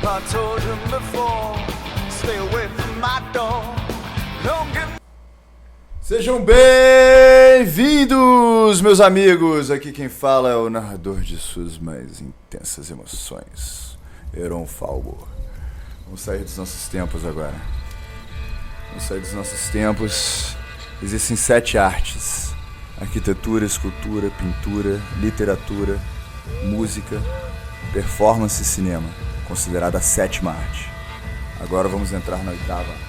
I told him before, stay away from my door. Don't get... Sejam bem-vindos, meus amigos! Aqui quem fala é o narrador de suas mais intensas emoções, Heron Falbo. Vamos sair dos nossos tempos agora. Existem 7 artes: arquitetura, escultura, pintura, literatura, música, performance e cinema, considerada a 7ª arte. Agora vamos entrar na 8ª arte.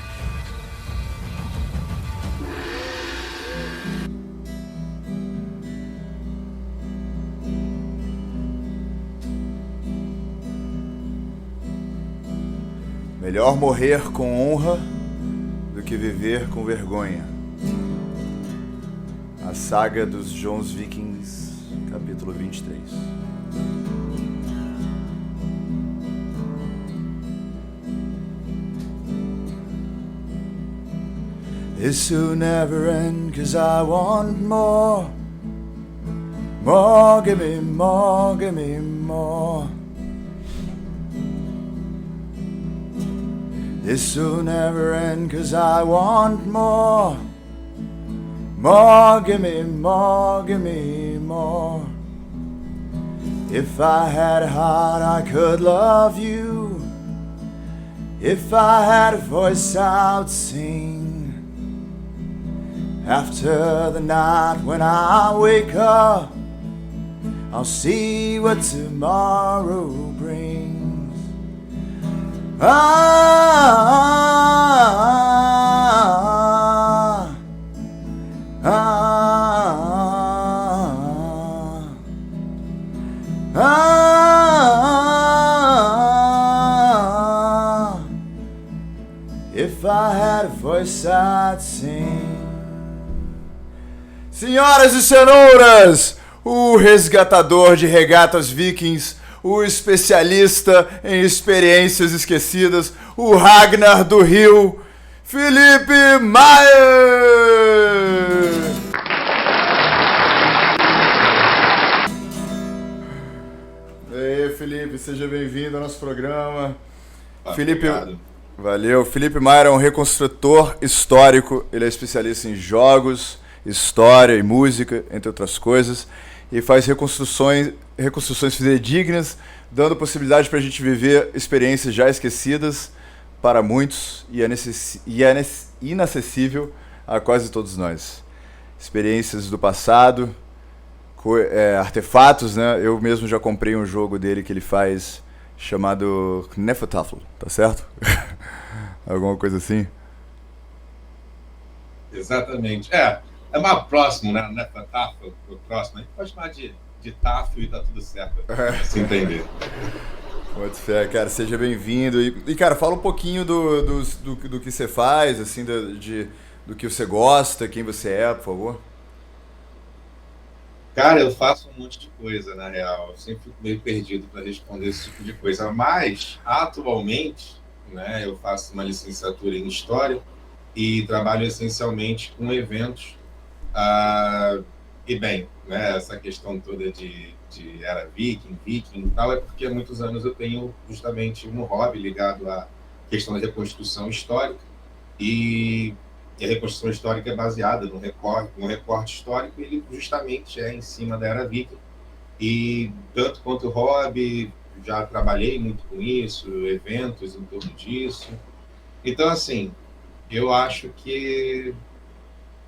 Melhor morrer com honra do que viver com vergonha. A saga dos Jones Vikings, capítulo 23. This will never end, 'cause I want more. More, give me more, give me more. This will never end, 'cause I want more. More, give me more, give me more. If I had a heart, I could love you. If I had a voice, I'd sing. After the night when I wake up, I'll see what tomorrow brings. If I had a voice, I'd sing. Senhoras e senhores, o resgatador de regatas vikings, o especialista em experiências esquecidas, o Ragnar do Rio, Felipe Maier! E aí, Felipe, seja bem-vindo ao nosso programa. Felipe, obrigado. Valeu. Felipe Maier é um reconstrutor histórico, ele é especialista em jogos, história e música, entre outras coisas, e faz reconstruções fidedignas, dando possibilidade para a gente viver experiências já esquecidas para muitos e inacessível a quase todos nós. Experiências do passado, artefatos, né? Eu mesmo já comprei um jogo dele que ele faz chamado Nefertafel, tá certo? Alguma coisa assim? Exatamente. É uma próxima, né? Nefertafel, o próximo. A gente pode chamar de Tafel e tá tudo certo, pra se entender. Muito fé, cara, seja bem-vindo. E, cara, fala um pouquinho do que você faz, assim, do que você gosta, quem você é, por favor. Cara, eu faço um monte de coisa, na real. Eu sempre fico meio perdido para responder esse tipo de coisa. Mas, atualmente, né, eu faço uma licenciatura em História e trabalho essencialmente com eventos. E bem, né, essa questão toda de era viking e tal, é porque há muitos anos eu tenho justamente um hobby ligado à questão da reconstrução histórica, e a reconstrução histórica é baseada no recorte histórico, e ele justamente é em cima da era viking. E tanto quanto hobby, já trabalhei muito com isso, eventos em torno disso. Então, assim, eu acho que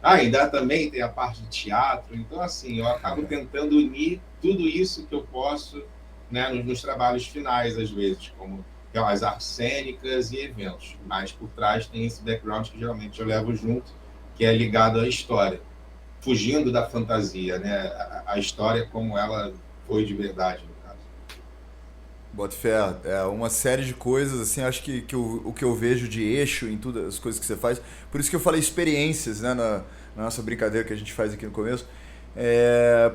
ainda também tem a parte de teatro, então assim, eu acabo tentando unir tudo isso que eu posso, né, nos trabalhos finais, às vezes, como as artes cênicas e eventos, mas por trás tem esse background que geralmente eu levo junto, que é ligado à história, fugindo da fantasia, né, a história como ela foi de verdade, no caso. Boto fé, é uma série de coisas, assim, acho que o que eu vejo de eixo em todas as coisas que você faz, por isso que eu falei experiências, né, na nossa brincadeira que a gente faz aqui no começo,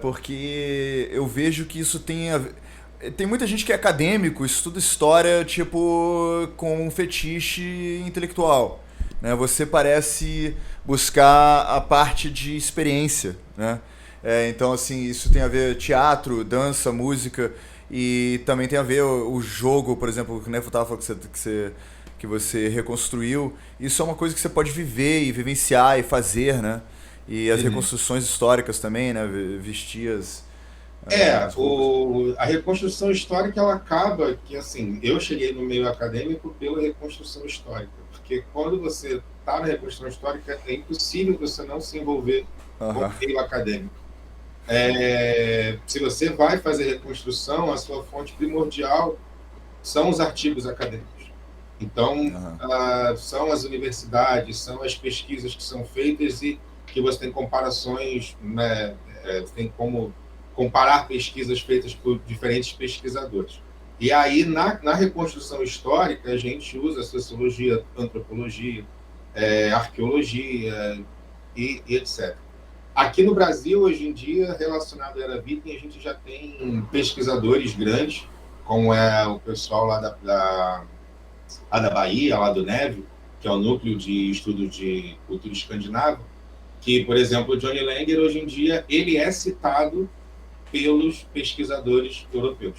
porque eu vejo que isso tem muita gente que é acadêmico, estuda história, tipo, com um fetiche intelectual, né, você parece buscar a parte de experiência, né, Então, assim, isso tem a ver teatro, dança, música, e também tem a ver o jogo, por exemplo, que o Nefo estava falando que você reconstruiu. Isso é uma coisa que você pode viver e vivenciar e fazer, né? E as reconstruções históricas também, né? Vestir as roupas. A reconstrução histórica, ela acaba que, assim, eu cheguei no meio acadêmico pela reconstrução histórica, porque quando você está na reconstrução histórica, é impossível você não se envolver com o meio acadêmico. Se você vai fazer reconstrução, a sua fonte primordial são os artigos acadêmicos. Então, são as universidades, são as pesquisas que são feitas e que você tem comparações, né, tem como comparar pesquisas feitas por diferentes pesquisadores. E aí, na reconstrução histórica, a gente usa sociologia, antropologia, arqueologia e etc. Aqui no Brasil, hoje em dia, relacionado à Era Viking, a gente já tem pesquisadores grandes, como é o pessoal lá da Bahia, lá do NEV, que é o Núcleo de Estudos de Cultura Escandinava, que, por exemplo, o Johnny Langer, hoje em dia, ele é citado pelos pesquisadores europeus.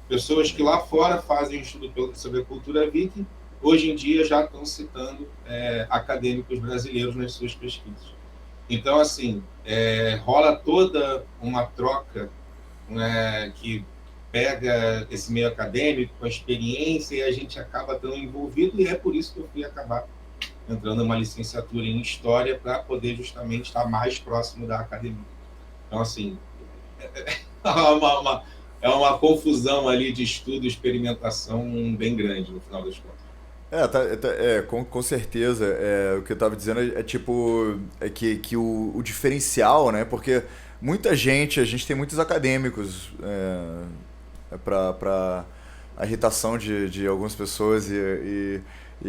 Pessoas que lá fora fazem estudo sobre a cultura viking, hoje em dia já estão citando acadêmicos brasileiros nas suas pesquisas. Então, assim, rola toda uma troca, né, que pega esse meio acadêmico com a experiência e a gente acaba tão envolvido, e é por isso que eu fui acabar entrando numa licenciatura em História para poder justamente estar mais próximo da academia. Então, assim, é uma confusão ali de estudo e experimentação bem grande, no final das contas. Com certeza. O que eu estava dizendo que o diferencial, né? Porque a gente tem muitos acadêmicos para a irritação de algumas pessoas e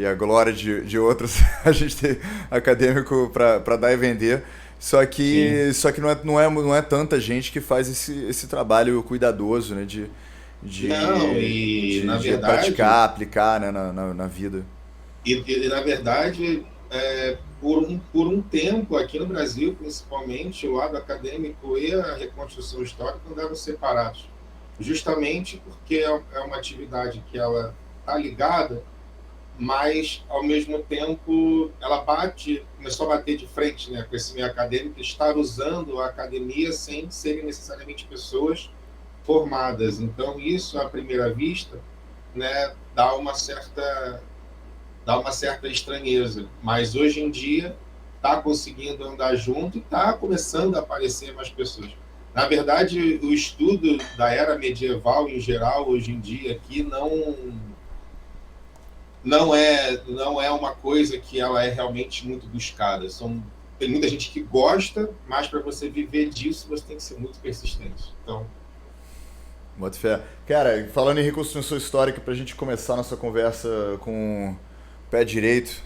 a glória de outras. A gente tem acadêmico para dar e vender. Só que não é tanta gente que faz esse trabalho cuidadoso, né? De na verdade, praticar, aplicar, né, na vida. E na verdade, por um tempo, aqui no Brasil, principalmente, o lado acadêmico e a reconstrução histórica andavam separados. Justamente porque é uma atividade que ela está ligada, mas, ao mesmo tempo, ela começou a bater de frente, né, com esse meio acadêmico, estar usando a academia sem serem necessariamente pessoas formadas. Então, isso, à primeira vista, né, dá uma certa estranheza. Mas, hoje em dia, está conseguindo andar junto e está começando a aparecer mais pessoas. Na verdade, o estudo da era medieval, em geral, hoje em dia, aqui, não é uma coisa que ela é realmente muito buscada. Tem muita gente que gosta, mas para você viver disso, você tem que ser muito persistente. Então, Boto fé. Cara, falando em reconstrução histórica, pra gente começar nossa conversa com o pé direito,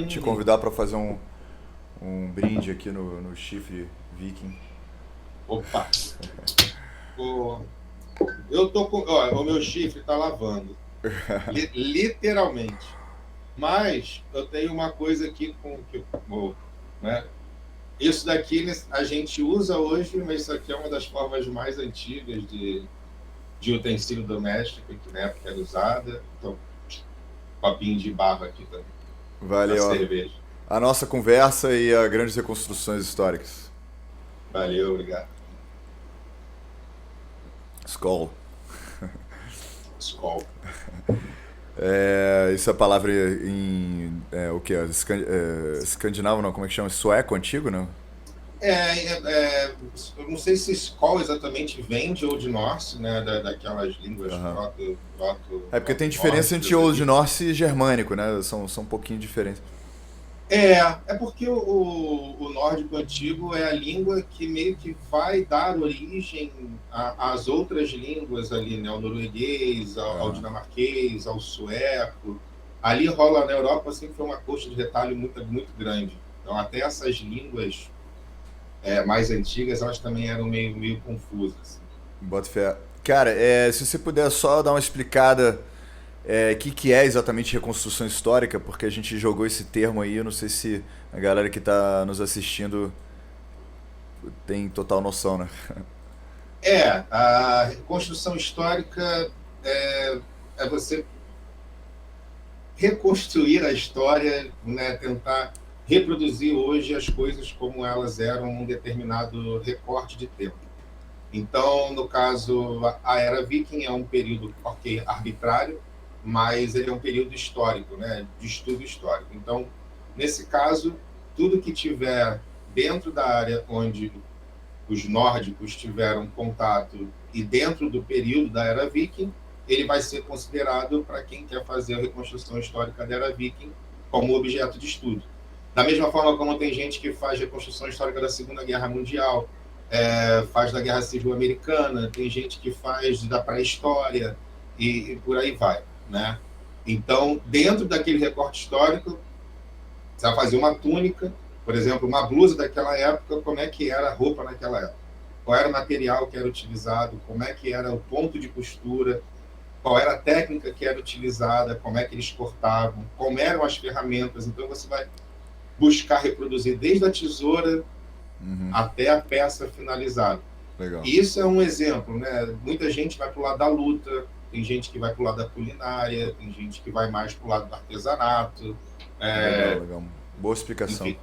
te convidar para fazer um brinde aqui no chifre viking. Opa! Eu tô com... o meu chifre tá lavando. Literalmente. Mas eu tenho uma coisa aqui né? Isso daqui a gente usa hoje, mas isso aqui é uma das formas mais antigas de utensílio doméstico, que na época era usada. Então, copinho de barro aqui também. Valeu. Cerveja. A nossa conversa e as grandes reconstruções históricas. Valeu, obrigado. Skol. Skol. Isso é a palavra em... o que? Escandinavo, não? Como é que chama? Sueco antigo, não? Eu não sei se Skol exatamente vem de Old Norse, né? Daquelas línguas proto... porque tem diferença entre Old Norse e germânico, né? São um pouquinho diferentes. É porque o nórdico antigo é a língua que meio que vai dar origem às outras línguas ali, né? Ao norueguês, ao dinamarquês, ao sueco. Ali rola, na Europa, sempre foi uma coxa de retalho muito, muito grande. Então, até essas línguas mais antigas, elas também eram meio confusas. Assim. Bota fé. Cara, se você puder só dar uma explicada que é exatamente reconstrução histórica, porque a gente jogou esse termo aí, eu não sei se a galera que está nos assistindo tem total noção, né? A reconstrução histórica é você reconstruir a história, né, tentar reproduzir hoje as coisas como elas eram num determinado recorte de tempo. Então, no caso, a Era Viking é um período, ok, arbitrário, mas ele é um período histórico, né, de estudo histórico. Então, nesse caso, tudo que tiver dentro da área onde os nórdicos tiveram contato e dentro do período da Era Viking, ele vai ser considerado, para quem quer fazer a reconstrução histórica da Era Viking, como objeto de estudo. Da mesma forma como tem gente que faz reconstrução histórica da Segunda Guerra Mundial, faz da Guerra Civil Americana, tem gente que faz da pré-história e por aí vai, né? Então, dentro daquele recorte histórico, você vai fazer uma túnica, por exemplo, uma blusa daquela época, como é que era a roupa naquela época? Qual era o material que era utilizado? Como é que era o ponto de costura? Qual era a técnica que era utilizada? Como é que eles cortavam? Como eram as ferramentas? Então, você vai buscar reproduzir desde a tesoura até a peça finalizada. Legal. E isso é um exemplo, né? Muita gente vai para o lado da luta, tem gente que vai para o lado da culinária, tem gente que vai mais para o lado do artesanato. Legal. Boa explicação. Enfim.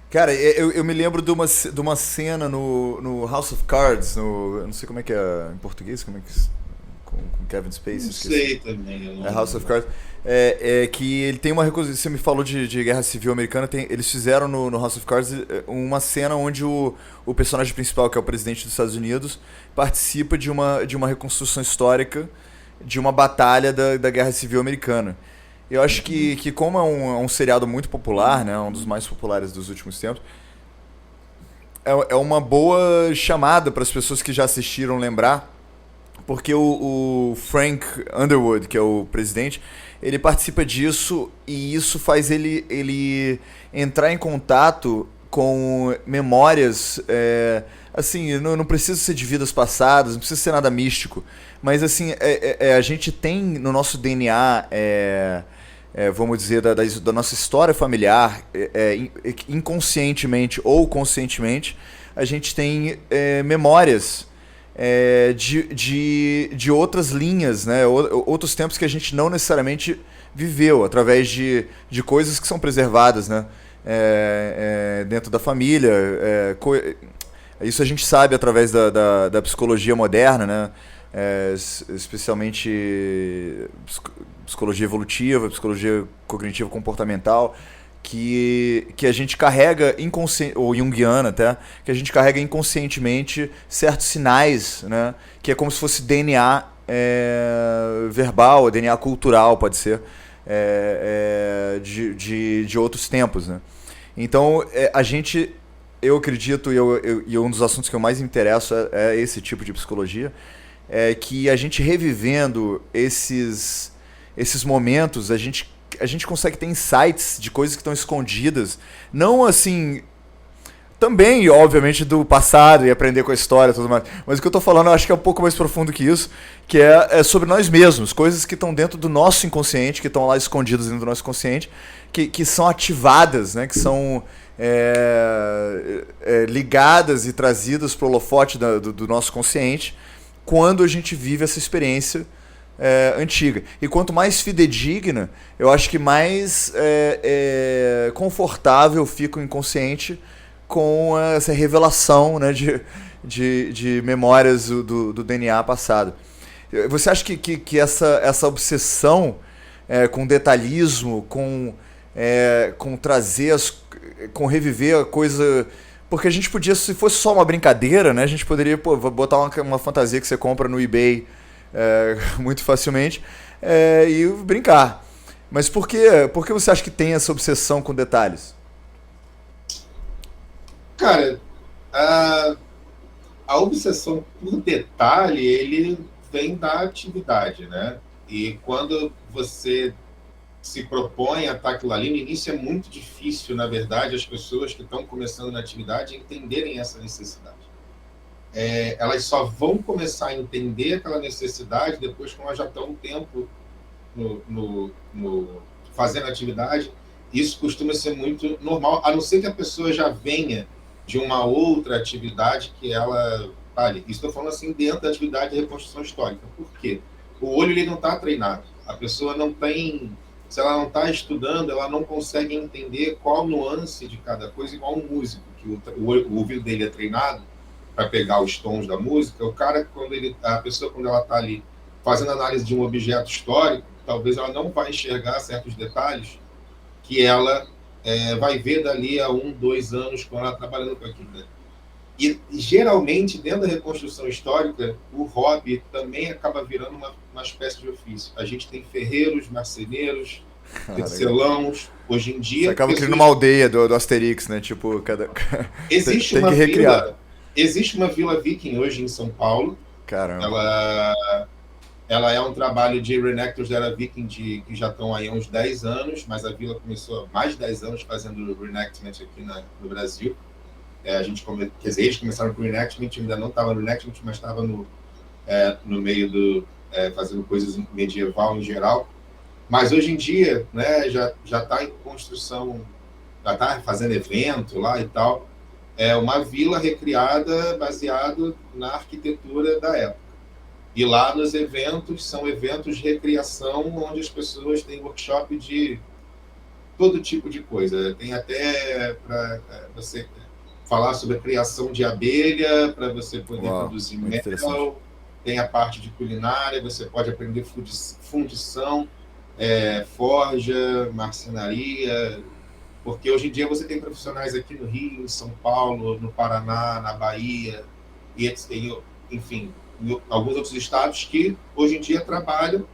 Cara, eu me lembro de uma cena no House of Cards, eu não sei como é que é em português, como é que com Kevin Spacey. Não sei também. House of Cards. Que ele tem uma reconstrução. Você me falou de Guerra Civil Americana. Eles fizeram no House of Cards uma cena onde o personagem principal, que é o presidente dos Estados Unidos, participa de uma reconstrução histórica de uma batalha da Guerra Civil Americana. Eu acho que como é um seriado muito popular, né, um dos mais populares dos últimos tempos, é uma boa chamada para as pessoas que já assistiram lembrar, porque o Frank Underwood, que é o presidente, ele participa disso e isso faz ele entrar em contato com memórias, assim, não precisa ser de vidas passadas, não precisa ser nada místico, mas assim, a gente tem no nosso DNA, vamos dizer, da nossa história familiar, inconscientemente ou conscientemente, a gente tem memórias de outras linhas, né? Outros tempos que a gente não necessariamente viveu, através de coisas que são preservadas, né? Dentro da família. Isso a gente sabe através da psicologia moderna, né? Especialmente psicologia evolutiva, psicologia cognitiva comportamental, que a gente carrega ou junguiana até, que a gente carrega inconscientemente certos sinais, né? Que é como se fosse DNA verbal, DNA cultural, pode ser, de outros tempos, né? Então, eu acredito, e um dos assuntos que eu mais me interesso é esse tipo de psicologia, que a gente revivendo esses momentos, a gente consegue ter insights de coisas que estão escondidas, não assim, também, obviamente, do passado e aprender com a história e tudo mais, mas o que eu estou falando eu acho que é um pouco mais profundo que isso, que é sobre nós mesmos, coisas que estão dentro do nosso inconsciente, que estão lá escondidas dentro do nosso inconsciente, que são ativadas, né, que são ligadas e trazidas para o holofote do nosso consciente, quando a gente vive essa experiência antiga. E quanto mais fidedigna, eu acho que mais confortável fica o inconsciente com essa revelação, né, de memórias do DNA passado. Você acha que essa obsessão com detalhismo, com trazer, com reviver a coisa... Porque a gente podia, se fosse só uma brincadeira, né, a gente poderia botar uma fantasia que você compra no eBay muito facilmente e brincar. Mas por que você acha que tem essa obsessão com detalhes? Cara, a obsessão por detalhe, ele vem da atividade, né? E quando você se propõe a estar aquilo ali, no início é muito difícil, na verdade, as pessoas que estão começando na atividade entenderem essa necessidade. Elas só vão começar a entender aquela necessidade depois que elas já estão um tempo fazendo atividade. Isso costuma ser muito normal, a não ser que a pessoa já venha de uma outra atividade que ela está ali. Estou falando assim dentro da atividade de reconstrução histórica. Por quê? O olho ele não está treinado. A pessoa não tem, se ela não está estudando, ela não consegue entender qual nuance de cada coisa, igual um músico, que o ouvido dele é treinado para pegar os tons da música. O cara, a pessoa, quando ela está ali fazendo análise de um objeto histórico, talvez ela não vai enxergar certos detalhes que ela vai ver dali a 1, 2 anos quando ela está trabalhando com aquilo. Né? E, geralmente, dentro da reconstrução histórica, o hobby também acaba virando uma espécie de ofício. A gente tem ferreiros, marceneiros, tecelãos. Hoje em dia... Você acaba criando uma aldeia do Asterix, né? Tipo, Existe tem que recriar. Existe uma vila viking hoje em São Paulo. Caramba. Ela é um trabalho de reenactors da Era Viking que já estão aí há uns 10 anos, mas a vila começou há mais de 10 anos fazendo reenactment aqui no Brasil. Quer dizer, eles começaram com o reenactment, ainda não estava no reenactment, mas estava no meio fazendo coisas medieval em geral. Mas hoje em dia, né, já está em construção, já está fazendo evento lá e tal. É uma vila recriada baseado na arquitetura da época. E lá nos eventos, são eventos de recreação, onde as pessoas têm workshop de todo tipo de coisa. Tem até para você falar sobre a criação de abelha, para você poder produzir mel. Tem a parte de culinária, você pode aprender fundição, forja, marcenaria. Porque hoje em dia você tem profissionais aqui no Rio, em São Paulo, no Paraná, na Bahia, e enfim, em alguns outros estados que hoje em dia trabalham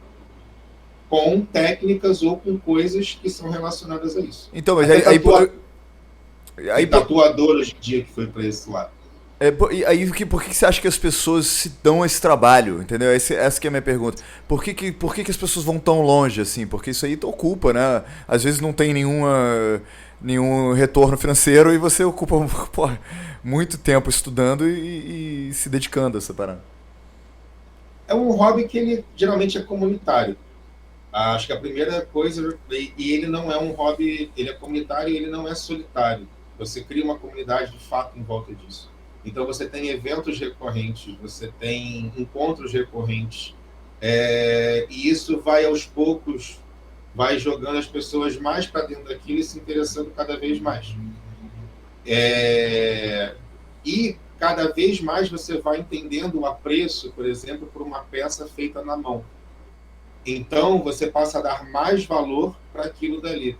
com técnicas ou com coisas que são relacionadas a isso. Então, mas aí tatuador hoje em dia que foi para esse lado. Por que você acha que as pessoas se dão esse trabalho, entendeu? Essa que é a minha pergunta. Por que as pessoas vão tão longe, assim? Porque isso aí ocupa, né? Às vezes não tem nenhum retorno financeiro e você ocupa muito tempo estudando e se dedicando a essa parada. É um hobby que ele geralmente é comunitário. Acho que a primeira coisa... E ele não é um hobby... Ele é comunitário e ele não é solitário. Você cria uma comunidade de fato em volta disso. Então, você tem eventos recorrentes, você tem encontros recorrentes, e isso vai, aos poucos, vai jogando as pessoas mais para dentro daquilo e se interessando cada vez mais. E, cada vez mais, você vai entendendo o apreço, por exemplo, por uma peça feita na mão. Então, você passa a dar mais valor para aquilo dali.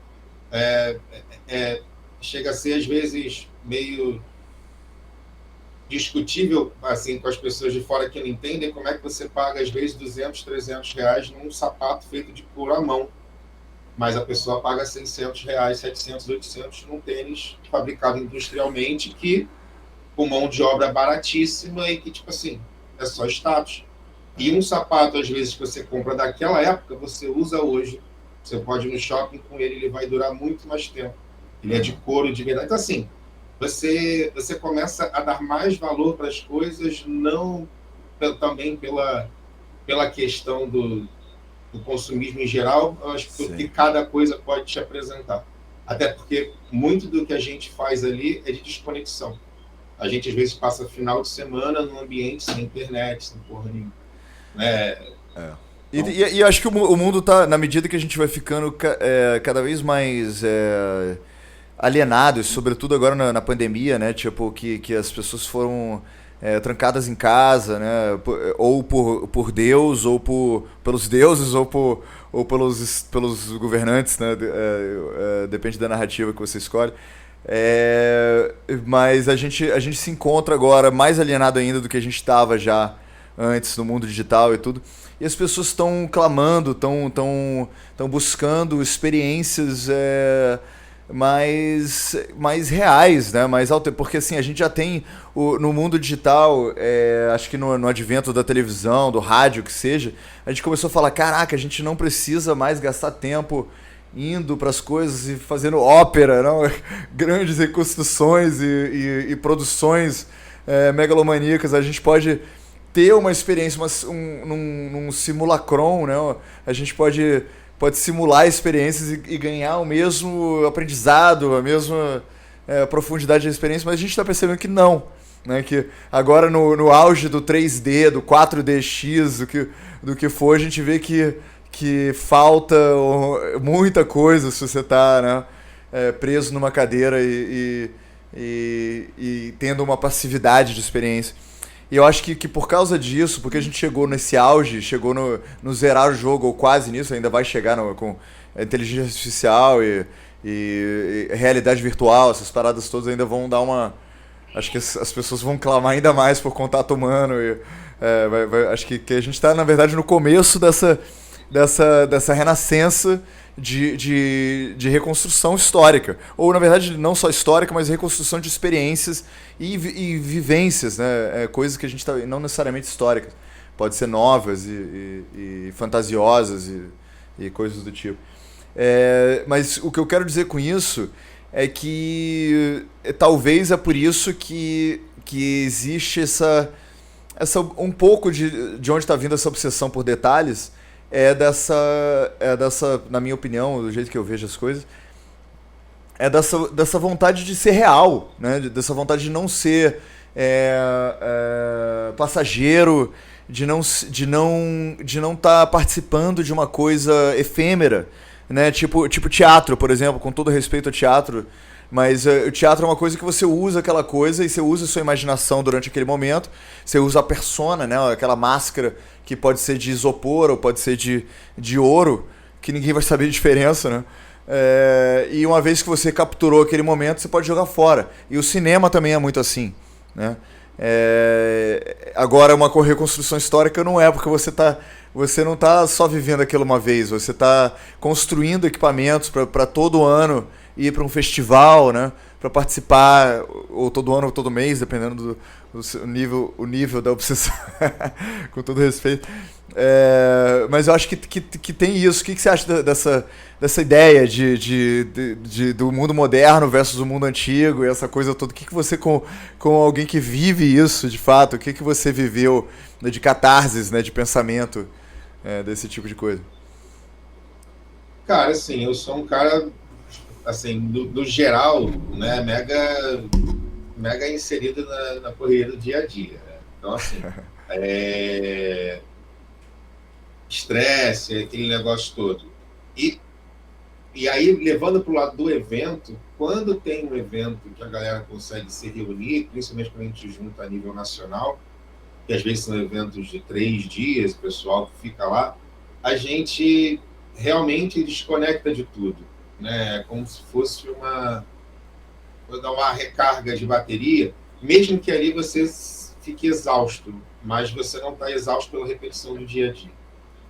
Chega a ser, às vezes, meio... discutível assim, com as pessoas de fora que não entendem como é que você paga, às vezes, 200, 300 reais num sapato feito de couro à mão. Mas a pessoa paga 600 reais, 700, 800 num tênis fabricado industrialmente com mão de obra baratíssima e que, tipo assim, é só status. E um sapato, às vezes, que você compra daquela época, você usa hoje. Você pode ir no shopping com ele vai durar muito mais tempo. Ele é de couro de verdade. Então, assim, você começa a dar mais valor para as coisas, não também pela questão do consumismo em geral, acho que cada coisa pode te apresentar. Até porque muito do que a gente faz ali é de desconexão. A gente, às vezes, passa final de semana num ambiente sem internet, sem porra nenhuma. E acho que o mundo tá, na medida que a gente vai ficando cada vez mais... alienados, sobretudo agora na pandemia, né? Tipo, que as pessoas foram trancadas em casa, né? Ou por Deus, ou pelos deuses, ou pelos governantes, né? Depende da narrativa que você escolhe. Mas a gente se encontra agora mais alienado ainda do que a gente estava já antes no mundo digital e tudo. E as pessoas estão clamando, estão buscando experiências... mais reais, né? Porque assim, a gente já tem no mundo digital, acho que no advento da televisão, do rádio, que seja, a gente começou a falar, caraca, a gente não precisa mais gastar tempo indo para as coisas e fazendo ópera, não? Grandes reconstruções e produções megalomaníacas. A gente pode ter uma experiência num simulacron, né? A gente pode simular experiências e ganhar o mesmo aprendizado, a mesma profundidade da experiência, mas a gente está percebendo que não. Né, que agora no auge do 3D, do 4DX, do que for, a gente vê que falta muita coisa se você está, né, preso numa cadeira e tendo uma passividade de experiência. E eu acho que por causa disso, porque a gente chegou nesse auge, chegou no zerar o jogo, ou quase nisso, ainda vai chegar com a inteligência artificial e realidade virtual, essas paradas todas ainda vão dar uma... Acho que as pessoas vão clamar ainda mais por contato humano. Acho que a gente está, na verdade, no começo dessa renascença de reconstrução histórica. Ou, na verdade, não só histórica, mas reconstrução de experiências e vivências, né? Coisas que a gente está... Não necessariamente históricas. Pode ser novas e fantasiosas e coisas do tipo. Mas o que eu quero dizer com isso é que talvez é por isso que existe essa um pouco de onde está vindo essa obsessão por detalhes, dessa, na minha opinião, do jeito que eu vejo as coisas, dessa vontade de ser real, né? Dessa vontade de não ser passageiro, de não estar participando de uma coisa efêmera, né? Tipo teatro, por exemplo, com todo respeito ao teatro, mas o teatro é uma coisa que você usa aquela coisa e você usa a sua imaginação durante aquele momento, você usa a persona, né? Aquela máscara que pode ser de isopor ou pode ser de ouro, que ninguém vai saber a diferença, né? E uma vez que você capturou aquele momento, você pode jogar fora. E o cinema também é muito assim, né? Agora, uma reconstrução histórica não é, porque você não está só vivendo aquilo uma vez, você está construindo equipamentos para todo ano ir para um festival, né, para participar, ou todo ano ou todo mês, dependendo do nível da obsessão, com todo respeito. Mas eu acho que tem isso. O que você acha dessa ideia do mundo moderno versus o mundo antigo e essa coisa toda? O que você, com alguém que vive isso de fato, o que você viveu, né, de catarses, né, de pensamento desse tipo de coisa? Cara, assim, eu sou um cara, assim, do geral, né, mega inserido na correria do dia a dia, né? Então, assim, estresse, aquele negócio todo. E aí, levando para o lado do evento, quando tem um evento que a galera consegue se reunir, principalmente quando a gente junta a nível nacional, que às vezes são eventos de 3 dias, o pessoal fica lá, a gente realmente desconecta de tudo, né? Como se fosse vou dar uma recarga de bateria, mesmo que ali você fique exausto, mas você não está exausto pela repetição do dia a dia.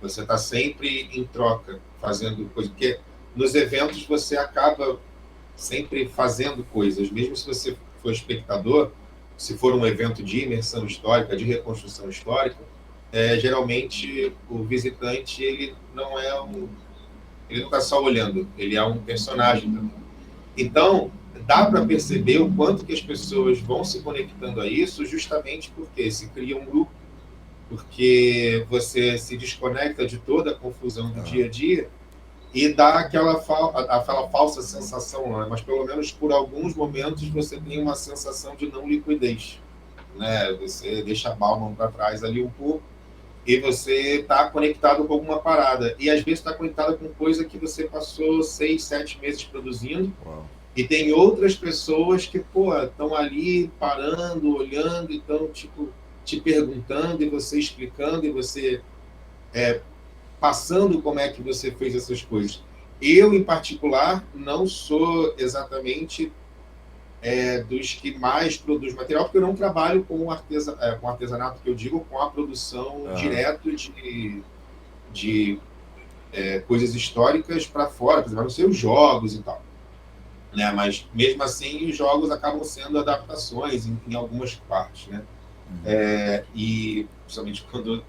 Você está sempre em troca, fazendo coisas, porque nos eventos você acaba sempre fazendo coisas, mesmo se você for espectador, se for um evento de imersão histórica, de reconstrução histórica, geralmente o visitante ele não está só olhando, ele é um personagem também. Então, dá para perceber o quanto que as pessoas vão se conectando a isso, justamente porque se cria um grupo, porque você se desconecta de toda a confusão do dia a dia e dá aquela falsa sensação, né? Mas pelo menos por alguns momentos você tem uma sensação de não liquidez, né? Você deixa a balma para trás ali um pouco e você está conectado com alguma parada. E às vezes está conectado com coisa que você passou 6, 7 meses produzindo. Uau. E tem outras pessoas que, estão ali parando, olhando, então, tipo, te perguntando e você explicando e você passando como é que você fez essas coisas. Eu, em particular, não sou exatamente dos que mais produz material, porque eu não trabalho com artesanato, que eu digo, com a produção direto de coisas históricas para fora, por exemplo, não sei, os jogos e tal. Né? Mas, mesmo assim, os jogos acabam sendo adaptações em algumas partes, né? E principalmente quando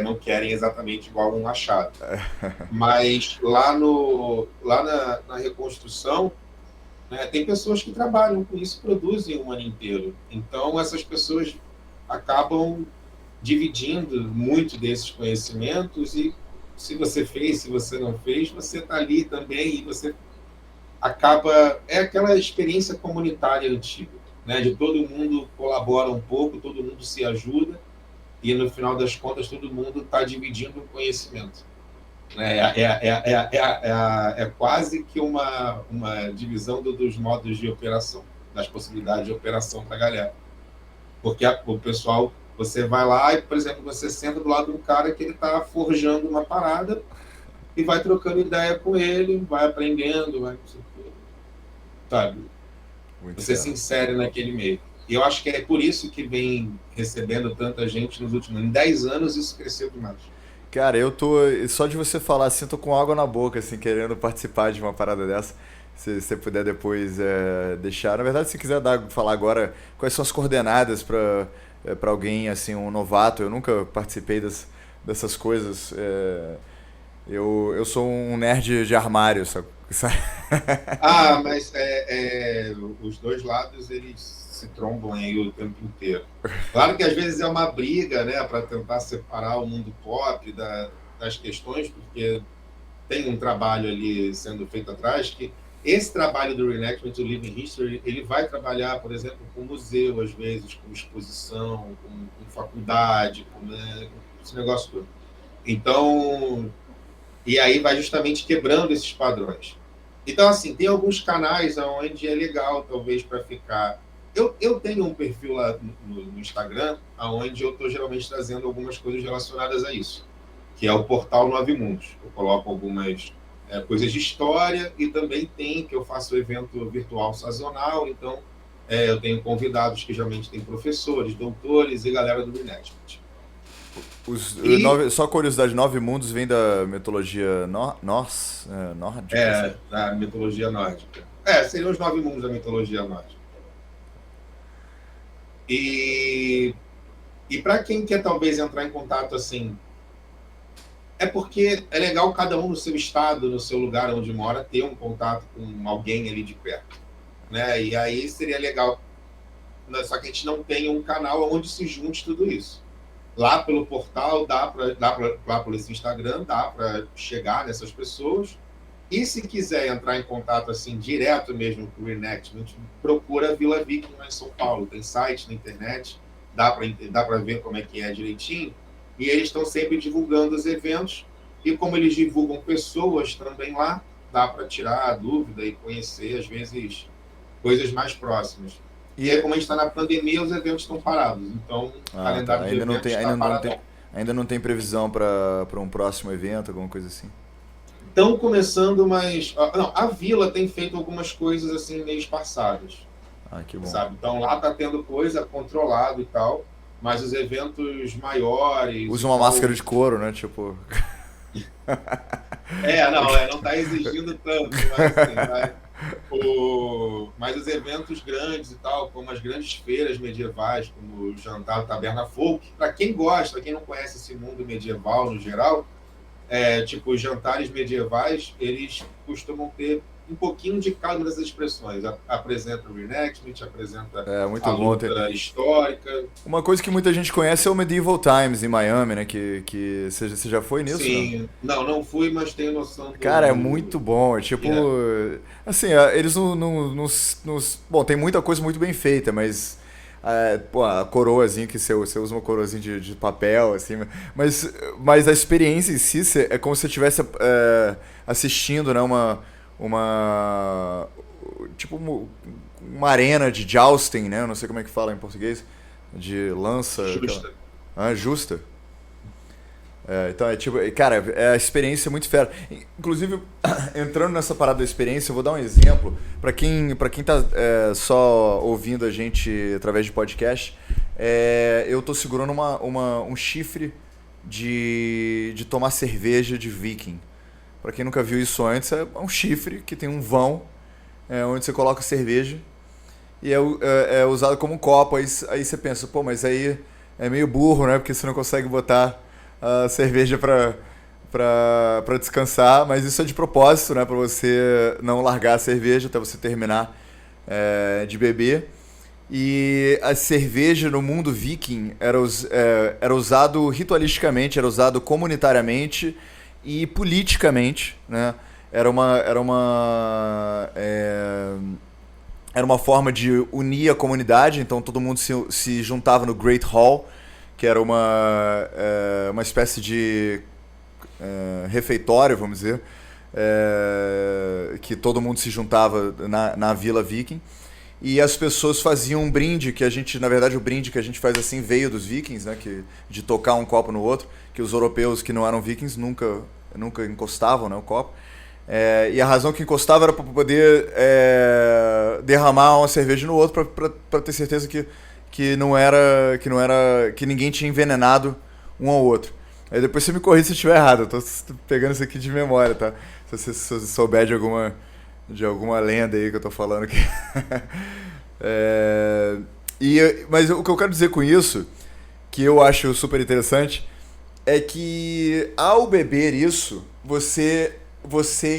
não querem exatamente igual um achado. Mas lá na reconstrução, né, tem pessoas que trabalham com isso, produzem um ano inteiro. Então essas pessoas acabam dividindo muito desses conhecimentos, e se você fez, se você não fez, você está ali também, e você acaba... É aquela experiência comunitária antiga, né? De todo mundo colabora um pouco, todo mundo se ajuda, e no final das contas todo mundo está dividindo o conhecimento. É quase que uma divisão dos modos de operação, das possibilidades de operação para a galera. Porque o pessoal, você vai lá e, por exemplo, você senta do lado de um cara que ele está forjando uma parada e vai trocando ideia com ele, vai aprendendo, vai, sabe? Muito Você certo. se insere naquele meio. E eu acho que é por isso que vem recebendo tanta gente nos últimos... Em 10 anos isso cresceu demais. Cara, eu tô. Só de você falar assim, eu tô com água na boca, assim, querendo participar de uma parada dessa. Se você puder depois deixar. Na verdade, se quiser falar agora quais são as coordenadas para alguém, assim, um novato. Eu nunca participei dessas coisas. Eu sou um nerd de armário, sabe? Mas os dois lados eles se trombam aí o tempo inteiro. Claro que às vezes é uma briga, né, para tentar separar o mundo pop das questões, porque tem um trabalho ali sendo feito atrás que esse trabalho do Reenactment to Living History, ele vai trabalhar, por exemplo, com museu, às vezes, com exposição, com faculdade, com esse negócio todo. Então, e aí vai justamente quebrando esses padrões. Então, assim, tem alguns canais onde é legal, talvez, para ficar... Eu tenho um perfil lá no Instagram, onde eu estou geralmente trazendo algumas coisas relacionadas a isso, que é o portal Nove Mundos. Eu coloco algumas coisas de história e também tem que eu faço evento virtual sazonal, então eu tenho convidados que geralmente têm professores, doutores e galera do Reenactment. Só curiosidade, Nove Mundos vem da mitologia nórdica? Da mitologia nórdica. Seriam os 9 mundos da mitologia nórdica. E para quem quer talvez entrar em contato assim, é porque é legal cada um no seu estado, no seu lugar onde mora, ter um contato com alguém ali de perto, né? E aí seria legal, só que a gente não tem um canal onde se junte tudo isso. Lá pelo portal, lá pelo esse Instagram, dá para chegar nessas pessoas. E se quiser entrar em contato assim direto mesmo com o Reenactment, procura a Vila Viking lá em São Paulo. Tem site na internet, dá para ver como é que é direitinho. E eles estão sempre divulgando os eventos. E como eles divulgam pessoas também lá, dá para tirar a dúvida e conhecer, às vezes, coisas mais próximas. E aí, como a gente está na pandemia, os eventos estão parados. Então, o calendário de eventos está parado. Ainda não tem previsão para um próximo evento, alguma coisa assim? Estão começando, mas... Não, a Vila tem feito algumas coisas assim meio esparçadas. Que bom. Sabe? Então lá está tendo coisa controlado e tal, mas os eventos maiores... Usa uma máscara de couro, né? Tipo... não está exigindo tanto, mas assim... Mas os eventos grandes e tal, como as grandes feiras medievais, como o Jantar Taberna Folk, para quem gosta, quem não conhece esse mundo medieval no geral, tipo, os jantares medievais, eles costumam ter um pouquinho de cada uma dessas expressões. Apresenta o Reenactment, apresenta muito a bom luta histórica. Uma coisa que muita gente conhece é o Medieval Times em Miami, né? Que você já foi nisso? Sim, não fui, mas tenho noção. Cara, é muito bom. É tipo, assim, eles bom, tem muita coisa muito bem feita, mas a coroazinha que você usa uma coroazinha de papel, assim, mas a experiência em si é como se você estivesse assistindo, né, tipo uma arena de jousting, né? Eu não sei como é que fala em português, de lança. Justa. Justa. Então tipo, cara, a experiência é muito fera. Inclusive, entrando nessa parada da experiência, eu vou dar um exemplo para quem tá só ouvindo a gente através de podcast. Eu tô segurando um chifre de tomar cerveja de Viking. Para quem nunca viu isso antes, é um chifre que tem um vão onde você coloca cerveja e é usado como um copo. Aí você pensa, pô, mas aí é meio burro, né? Porque você não consegue botar a cerveja para descansar, mas isso é de propósito, né? Para você não largar a cerveja até você terminar de beber. E a cerveja no mundo viking era usado ritualisticamente, era usado comunitariamente e politicamente, né? era uma forma de unir a comunidade, então todo mundo se juntava no Great Hall, que era uma espécie de refeitório, vamos dizer, que todo mundo se juntava na Vila Viking. E as pessoas faziam um brinde, que a gente, na verdade, o brinde que a gente faz assim veio dos vikings, né? De tocar um copo no outro, que os europeus que não eram vikings nunca encostavam, né, o copo. E a razão que encostava era para poder derramar uma cerveja no outro, para ter certeza que ninguém tinha envenenado um ao outro. Aí depois você me corrige se eu estiver errado, eu tô pegando isso aqui de memória, tá? Se você souber de alguma lenda aí que eu tô falando aqui. Mas o que eu quero dizer com isso, que eu acho super interessante, é que ao beber isso, você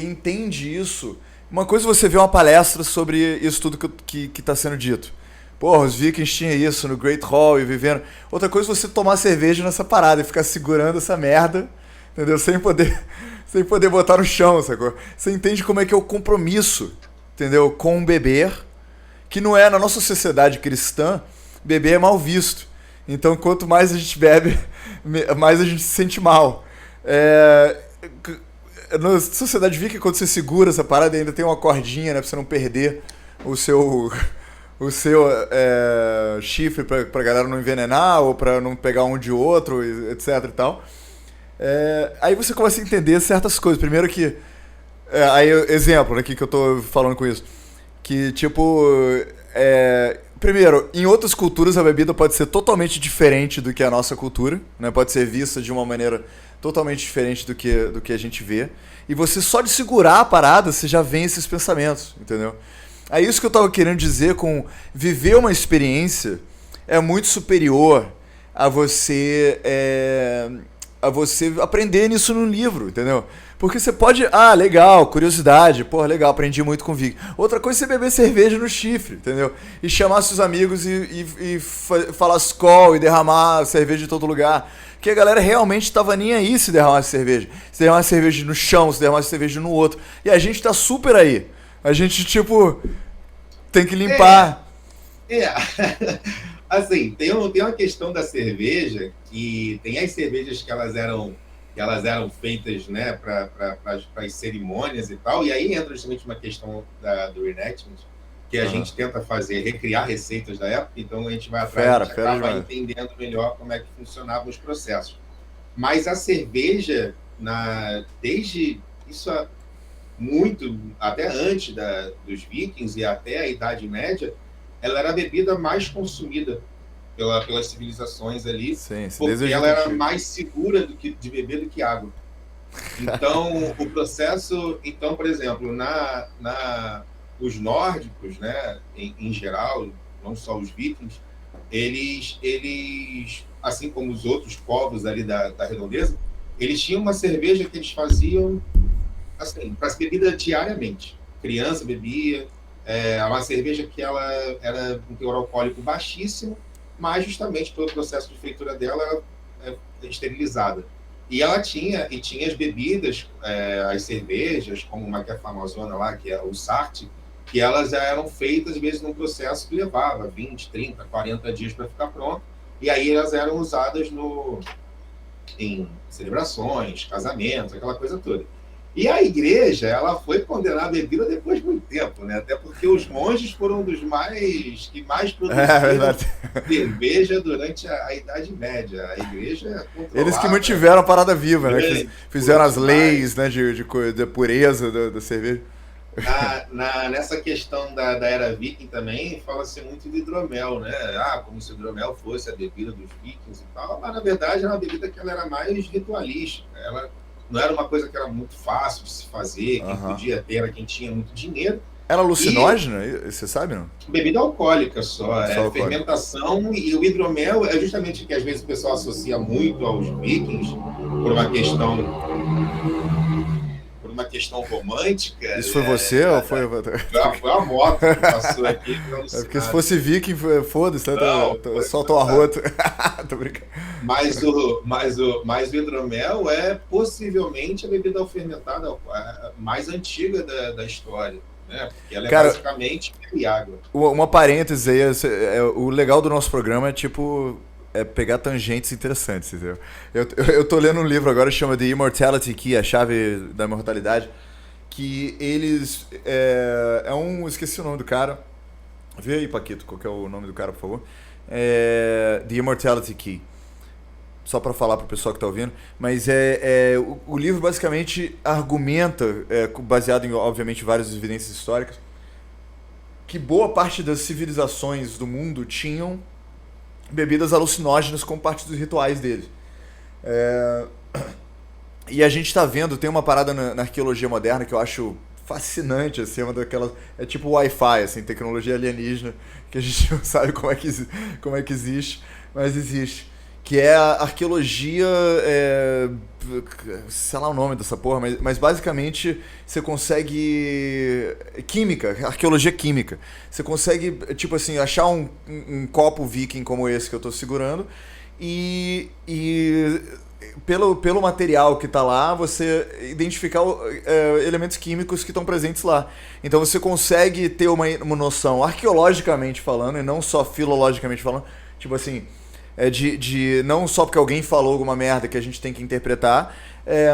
entende isso. Uma coisa é você ver uma palestra sobre isso tudo que está sendo dito. Porra, os vikings tinham isso no Great Hall e vivendo. Outra coisa é você tomar cerveja nessa parada e ficar segurando essa merda, entendeu? Sem poder botar no chão, sacou? Você entende como é que é o compromisso, entendeu? Com beber, que não é, na nossa sociedade cristã, beber é mal visto. Então, quanto mais a gente bebe, mais a gente se sente mal. Na sociedade viking, quando você segura essa parada, ainda tem uma cordinha, né, pra você não perder o seu chifre pra galera não envenenar ou pra não pegar um de outro, etc e tal. Aí você começa a entender certas coisas. Primeiro que... exemplo, né, que eu tô falando com isso. Que, tipo... primeiro, em outras culturas a bebida pode ser totalmente diferente do que a nossa cultura, né? Pode ser vista de uma maneira totalmente diferente do que a gente vê. E você só de segurar a parada, você já vê esses pensamentos, entendeu? É isso que eu tava querendo dizer com viver uma experiência é muito superior a você aprender nisso num livro, entendeu? Porque você pode... legal, curiosidade, porra, legal, aprendi muito com o Viking. Outra coisa é você beber cerveja no chifre, entendeu? E chamar seus amigos e falar skol e derramar cerveja de todo lugar. Que a galera realmente tava nem aí se derramar cerveja. Se derramar cerveja no chão, se derramar cerveja no outro. E a gente tá super aí. A gente, tipo, tem que limpar. Assim, tem uma questão da cerveja, que tem as cervejas que elas eram feitas, né, para as cerimônias e tal, e aí entra justamente uma questão do reenactment, que a gente tenta recriar receitas da época, então a gente vai atrás, a gente acaba entendendo melhor como é que funcionavam os processos. Mas a cerveja, desde isso muito, até antes dos vikings e até a Idade Média, ela era a bebida mais consumida pelas civilizações ali, sim, porque ela era mais segura de beber do que água. Então, o processo... Então, por exemplo, os nórdicos, né, em geral, não só os vikings, eles, assim como os outros povos ali da redondeza, eles tinham uma cerveja que eles faziam assim, para se bebida diariamente. Criança bebia, uma cerveja que ela era um teor alcoólico baixíssimo, mas justamente pelo processo de feitura dela, ela é esterilizada. E ela tinha as bebidas, as cervejas, como uma que é famosona lá, que é o Sart, que elas já eram feitas, às vezes, num processo que levava 20, 30, 40 dias para ficar pronto, e aí elas eram usadas em celebrações, casamentos, aquela coisa toda. E a igreja, ela foi condenar a bebida depois de muito tempo, né? Até porque os monges foram dos que mais produziram cerveja durante a Idade Média. A igreja controlava... Eles que mantiveram a parada viva, né? Fizeram as leis, né, de pureza da cerveja. Nessa questão da era viking também, fala-se muito de hidromel, né? Como se o hidromel fosse a bebida dos vikings e tal, mas na verdade era uma bebida que ela era mais ritualística. Ela não era uma coisa que era muito fácil de se fazer, quem podia ter era quem tinha muito dinheiro. Era alucinógena, você sabe, não? Bebida alcoólica só fermentação, e o hidromel é justamente o que às vezes o pessoal associa muito aos vikings, por uma numa questão romântica. Isso foi você ou foi... Foi a moto que passou aqui. É porque se fosse viking, foda-se, né? Soltou a rota. Tô brincando. Mas o hidromel é possivelmente a bebida fermentada mais antiga da história, né? Porque ela é basicamente água. Uma parêntese aí, o legal do nosso programa é tipo... pegar tangentes interessantes, entendeu? Eu tô lendo um livro agora que chama The Immortality Key, a chave da imortalidade, que eles... esqueci o nome do cara. Vê aí, Paquito, qual que é o nome do cara, por favor. The Immortality Key. Só para falar pro pessoal que tá ouvindo. Mas o livro basicamente argumenta, baseado em, obviamente, várias evidências históricas, que boa parte das civilizações do mundo tinham bebidas alucinógenas como parte dos rituais deles. E a gente está vendo, tem uma parada na arqueologia moderna que eu acho fascinante, assim, uma daquelas, é tipo Wi-Fi, assim, tecnologia alienígena, que a gente não sabe como é que existe, mas existe. Que é a arqueologia, sei lá o nome dessa porra, mas basicamente você consegue... Química, arqueologia química. Você consegue, tipo assim, achar um copo viking como esse que eu tô segurando e pelo material que tá lá, você identificar elementos químicos que estão presentes lá. Então você consegue ter uma noção arqueologicamente falando e não só filologicamente falando, tipo assim... de não só porque alguém falou alguma merda que a gente tem que interpretar,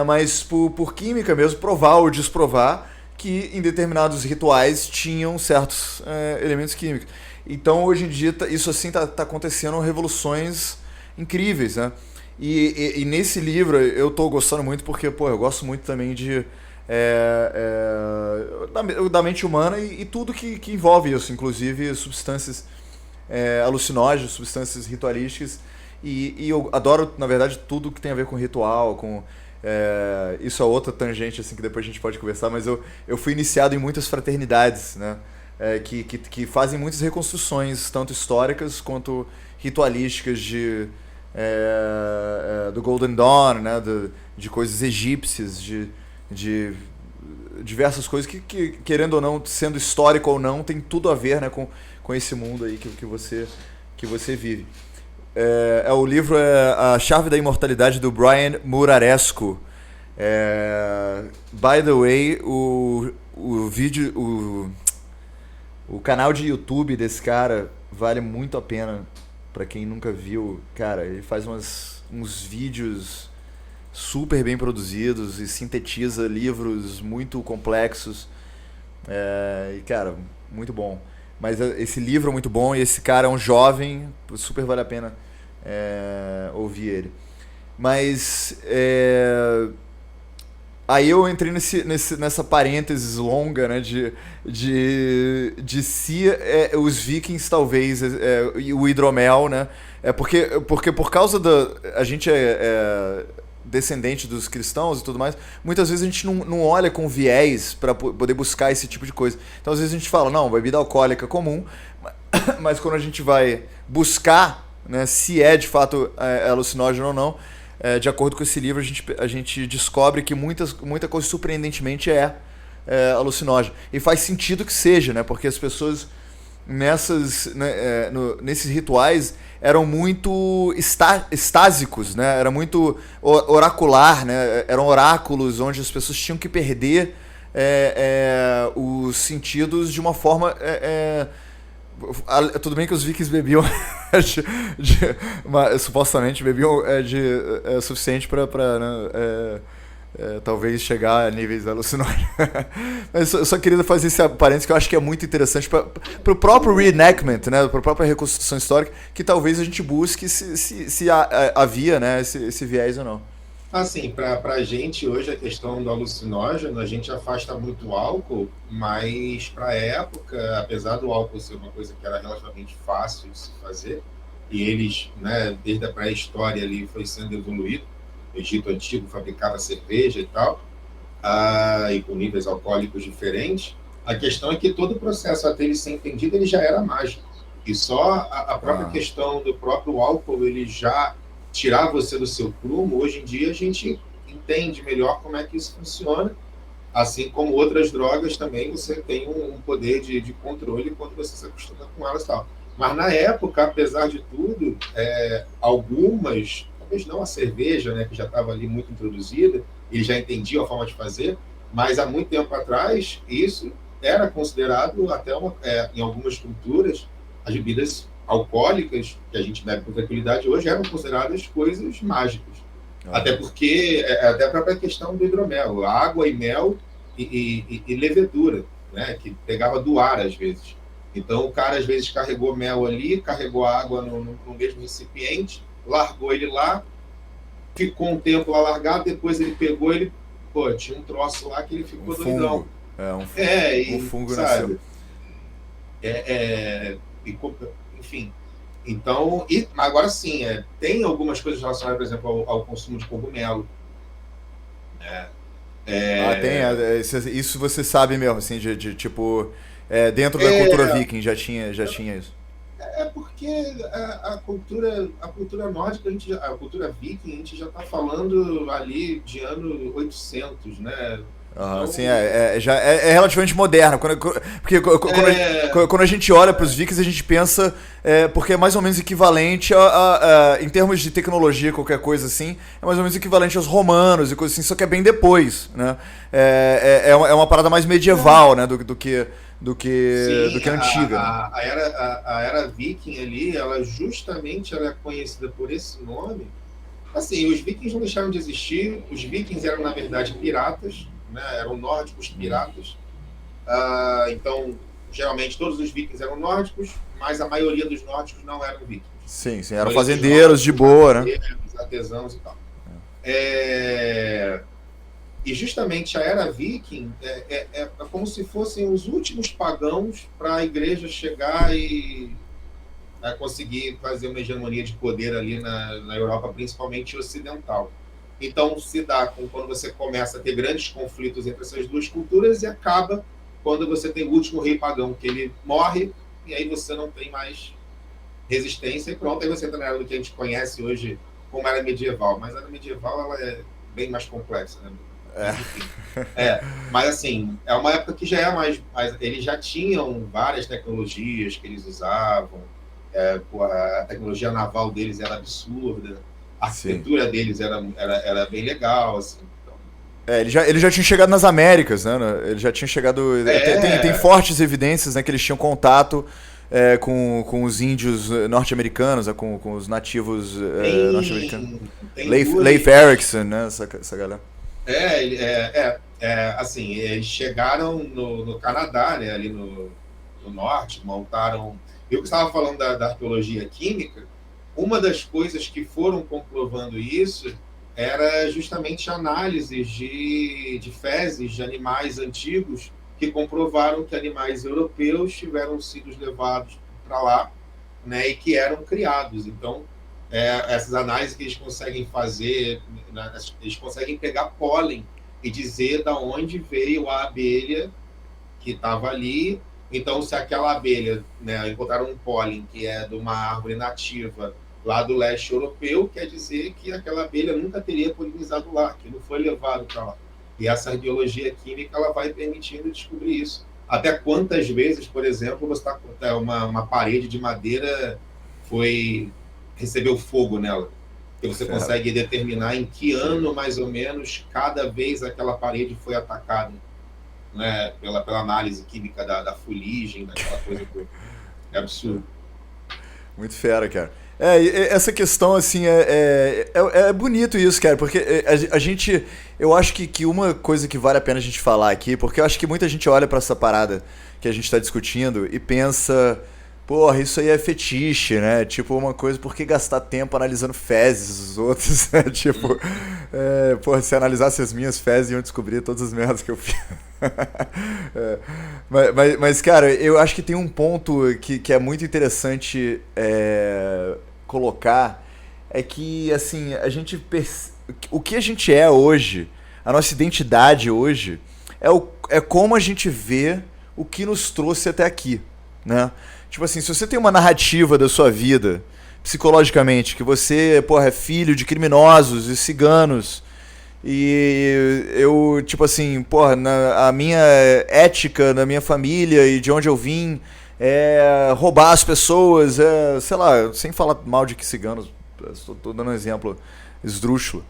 mas por química mesmo, provar ou desprovar que em determinados rituais tinham certos elementos químicos. Então, hoje em dia, isso assim tá acontecendo revoluções incríveis, né? E nesse livro eu tô gostando muito porque, eu gosto muito também da mente humana e tudo que envolve isso, inclusive substâncias alucinógenos, substâncias ritualísticas, e eu adoro, na verdade, tudo que tem a ver com ritual, com isso é outra tangente assim, que depois a gente pode conversar, mas eu fui iniciado em muitas fraternidades, né, que fazem muitas reconstruções, tanto históricas quanto ritualísticas do Golden Dawn, né, de coisas egípcias, de diversas coisas que, querendo ou não, sendo histórico ou não, tem tudo a ver, né, com esse mundo aí que você vive. O livro é A Chave da Imortalidade, do Brian Muraresco. By the way, o canal de YouTube desse cara vale muito a pena para quem nunca viu. Cara, ele faz uns vídeos super bem produzidos e sintetiza livros muito complexos. E, cara, muito bom. Mas esse livro é muito bom e esse cara é um jovem, super vale a pena ouvir ele. Mas aí eu entrei nessa parênteses longa, né, de se os vikings talvez, e o hidromel, né, porque por causa a gente descendente dos cristãos e tudo mais, muitas vezes a gente não olha com viés para poder buscar esse tipo de coisa. Então às vezes a gente fala, não, bebida alcoólica comum, mas quando a gente vai buscar, né, se de fato alucinógeno ou não, de acordo com esse livro a gente descobre que muita coisa surpreendentemente é alucinógeno. E faz sentido que seja, né, porque as pessoas nesses rituais eram muito estásicos, né? Era muito oracular, né? Eram oráculos onde as pessoas tinham que perder os sentidos de uma forma... tudo bem que os vikings bebiam supostamente bebiam suficiente para talvez chegar a níveis alucinógenos. Mas eu só queria fazer esse parênteses que eu acho que é muito interessante para o próprio reenactment, né, para a própria reconstrução histórica, que talvez a gente busque se havia, né, esse viés ou não. Assim, para a gente hoje a questão do alucinógeno, a gente afasta muito o álcool, mas para a época, apesar do álcool ser uma coisa que era relativamente fácil de se fazer, e eles, né, desde a pré-história ali foi sendo evoluído, o Egito Antigo fabricava cerveja e tal, e com níveis alcoólicos diferentes. A questão é que todo o processo, até ele ser entendido, ele já era mágico. E só a própria questão do próprio álcool, ele já tirar você do seu prumo. Hoje em dia a gente entende melhor como é que isso funciona. Assim como outras drogas também, você tem um poder de controle quando você se acostuma com elas e tal. Mas na época, apesar de tudo, algumas, talvez não a cerveja, né, que já estava ali muito introduzida, eles já entendiam a forma de fazer, mas há muito tempo atrás, isso era considerado até em algumas culturas, as bebidas alcoólicas que a gente bebe com tranquilidade hoje eram consideradas coisas mágicas. Até porque, até a própria questão do hidromel, água e mel e levedura, né, que pegava do ar às vezes. Então o cara às vezes carregou mel ali, carregou água no mesmo recipiente, largou ele lá, ficou um tempo lá largado, depois ele pegou, tinha um troço lá que ele ficou doidão. Um fungo sabe? Enfim. Então, agora sim, tem algumas coisas relacionadas, por exemplo, ao consumo de cogumelo. Isso você sabe mesmo, assim, de tipo, dentro da cultura viking já tinha isso. Porque a cultura nórdica, a cultura viking, a gente já está falando ali de ano 800, né? Então, sim, já é relativamente moderno. Porque quando a gente olha para os vikings, a gente pensa, porque é mais ou menos equivalente em termos de tecnologia, qualquer coisa assim, é mais ou menos equivalente aos romanos e coisas assim, só que é bem depois, né? É uma parada mais medieval, né, do que antiga. A era viking ali, ela justamente é conhecida por esse nome. Assim, os vikings não deixaram de existir, os vikings eram, na verdade, piratas, né? Eram nórdicos piratas. Então, geralmente, todos os vikings eram nórdicos, mas a maioria dos nórdicos não eram vikings. Sim, eram fazendeiros de boa, né? Artesãos e tal. E justamente a era viking é como se fossem os últimos pagãos para a igreja chegar e conseguir fazer uma hegemonia de poder ali na Europa, principalmente ocidental. Então, se dá quando você começa a ter grandes conflitos entre essas duas culturas e acaba quando você tem o último rei pagão, que ele morre e aí você não tem mais resistência e pronto, aí você entra na era do que a gente conhece hoje como era medieval. Mas a era medieval ela é bem mais complexa, né? Mas assim, é uma época que já é mais eles já tinham várias tecnologias que eles usavam, a tecnologia naval deles era absurda, a arquitetura deles era bem legal, assim. Então, eles já tinham chegado nas Américas, né? Eles já tinham chegado. Tem fortes evidências, né, que eles tinham contato com os índios norte-americanos, com os nativos norte-americanos. Leif Erikson, né? Essa galera. Assim, eles chegaram no Canadá, né, ali no norte, montaram. Eu que estava falando da arqueologia química, uma das coisas que foram comprovando isso era justamente análises de fezes de animais antigos que comprovaram que animais europeus tiveram sido levados para lá, né, e que eram criados. Então, essas análises que eles conseguem fazer, né, eles conseguem pegar pólen e dizer da onde veio a abelha que estava ali. Então, se aquela abelha, né, encontraram um pólen que é de uma árvore nativa lá do leste europeu, quer dizer que aquela abelha nunca teria polinizado lá, que não foi levado para lá. E essa biologia química ela vai permitindo descobrir isso. Até quantas vezes, por exemplo, você está uma parede de madeira recebeu fogo nela. E você consegue determinar em que ano, mais ou menos, cada vez aquela parede foi atacada, né, pela análise química da fuligem, daquela coisa toda. É absurdo. Muito fera, cara. Essa questão, assim, é bonito isso, cara, porque eu acho que uma coisa que vale a pena a gente falar aqui, porque eu acho que muita gente olha pra essa parada que a gente tá discutindo e pensa, porra, isso aí é fetiche, né? Tipo, uma coisa, por que gastar tempo analisando fezes dos outros, né? Tipo, porra, se analisasse as minhas fezes, iam descobrir todas as merdas que eu fiz. Mas, cara, eu acho que tem um ponto que é muito interessante colocar, é que, assim, o que a gente é hoje, a nossa identidade hoje, é como a gente vê o que nos trouxe até aqui, né? Tipo assim, se você tem uma narrativa da sua vida, psicologicamente, que você, porra, é filho de criminosos e ciganos, E eu, tipo assim, porra, a minha ética, na minha família e de onde eu vim é roubar as pessoas, sei lá, sem falar mal de que ciganos, tô dando um exemplo esdrúxulo.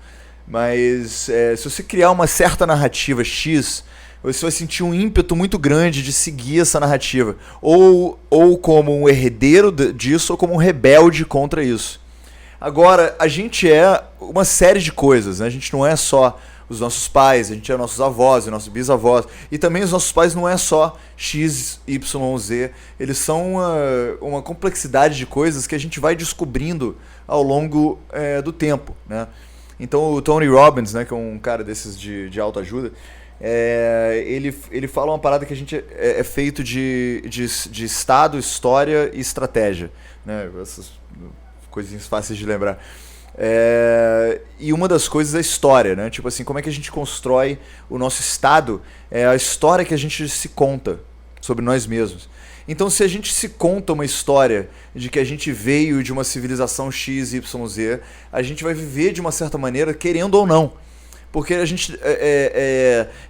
Mas se você criar uma certa narrativa X, você vai sentir um ímpeto muito grande de seguir essa narrativa. Ou como um herdeiro disso, ou como um rebelde contra isso. Agora, a gente é uma série de coisas, né? A gente não é só os nossos pais, a gente é nossos avós e nossos bisavós. E também os nossos pais não é só X, Y, Z. Eles são uma complexidade de coisas que a gente vai descobrindo ao longo do tempo, né? Então o Tony Robbins, né, que é um cara desses de autoajuda, ele fala uma parada que a gente é feito de estado, história e estratégia, né? Essas coisinhas fáceis de lembrar. E uma das coisas é a história, né? Tipo assim, como é que a gente constrói o nosso estado? É a história que a gente se conta sobre nós mesmos. Então, se a gente se conta uma história de que a gente veio de uma civilização X, Y, Z, a gente vai viver de uma certa maneira, querendo ou não. Porque a gente,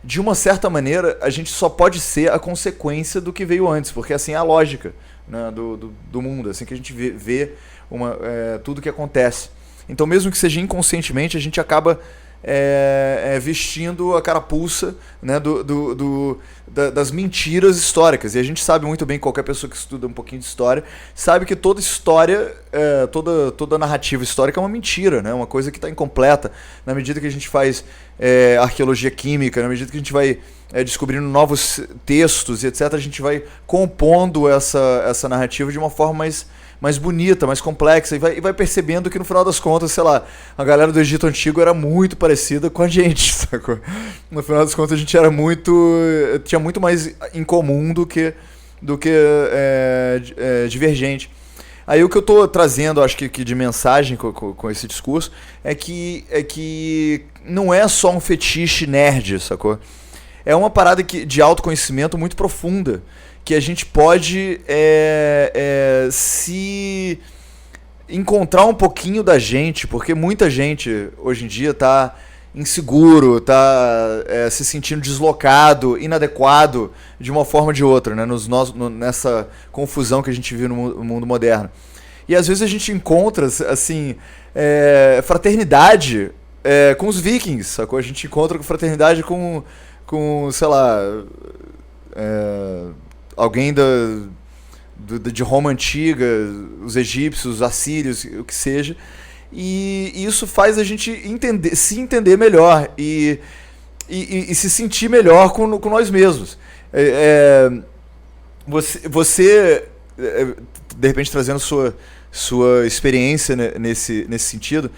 de uma certa maneira, a gente só pode ser a consequência do que veio antes, porque assim é a lógica, né, do mundo, assim que a gente vê tudo que acontece. Então, mesmo que seja inconscientemente, a gente acaba vestindo a carapuça, né, das mentiras históricas. E a gente sabe muito bem, qualquer pessoa que estuda um pouquinho de história, sabe que toda história, toda narrativa histórica é uma mentira, né, uma coisa que está incompleta. Na medida que a gente faz arqueologia química, na medida que a gente vai descobrindo novos textos e etc., a gente vai compondo essa narrativa de uma forma mais bonita, mais complexa, e vai percebendo que no final das contas, sei lá, a galera do Egito Antigo era muito parecida com a gente, sacou? No final das contas a gente tinha muito mais em comum do que divergente. Aí o que eu tô trazendo, acho que de mensagem com esse discurso, é que não é só um fetiche nerd, sacou? É uma parada de autoconhecimento muito profunda, que a gente pode se encontrar um pouquinho da gente, porque muita gente hoje em dia está inseguro, está se sentindo deslocado, inadequado de uma forma ou de outra, né? Nessa confusão que a gente vive no mundo moderno. E às vezes a gente encontra assim, fraternidade com os vikings, sacou? A gente encontra fraternidade com sei lá, alguém de Roma antiga, os egípcios, os assírios, o que seja, e isso faz a gente se entender melhor e se sentir melhor com nós mesmos. Você de repente trazendo sua experiência nesse sentido,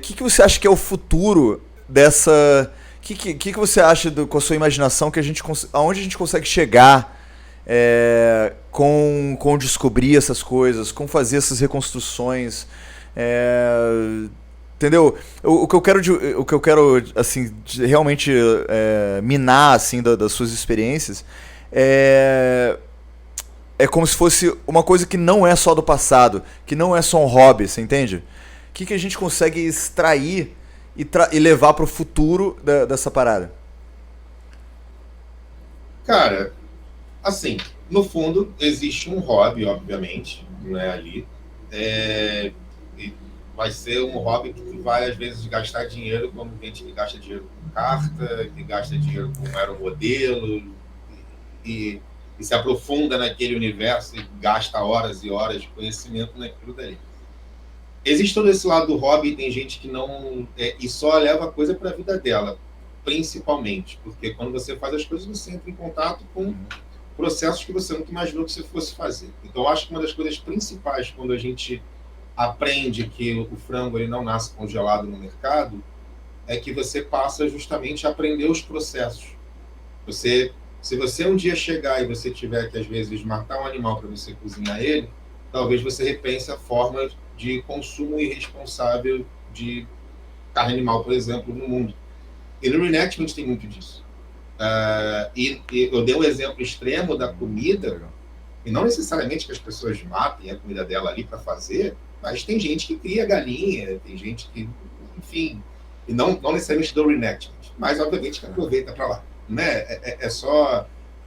que você acha que é o futuro dessa... O que você acha com a sua imaginação aonde a gente consegue chegar com descobrir essas coisas, com fazer essas reconstruções, entendeu? O que eu quero assim, realmente minar assim, das suas experiências é como se fosse uma coisa que não é só do passado, que não é só um hobby, você entende? O que a gente consegue extrair e levar para o futuro dessa parada? Cara, assim, no fundo, existe um hobby, obviamente, né, ali. E vai ser um hobby que vai, às vezes, gastar dinheiro, como gente que gasta dinheiro com carta, que gasta dinheiro com aeromodelo, e se aprofunda naquele universo e gasta horas e horas de conhecimento naquilo dali. Existe todo esse lado do hobby, tem gente que não... e só leva a coisa para a vida dela, principalmente, porque quando você faz as coisas, você entra em contato com processos que você nunca imaginou que você fosse fazer. Então, eu acho que uma das coisas principais, quando a gente aprende que o frango ele não nasce congelado no mercado, é que você passa justamente a aprender os processos. Se você um dia chegar e você tiver que, às vezes, matar um animal para você cozinhar ele, talvez você repense a forma de consumo irresponsável de carne animal, por exemplo, no mundo. E no Reenactment tem muito disso. E eu dei um exemplo extremo da comida, e não necessariamente que as pessoas matem a comida dela ali para fazer, mas tem gente que cria galinha, tem gente que, enfim, E não necessariamente do reenactment, mas obviamente que aproveita para lá. Né?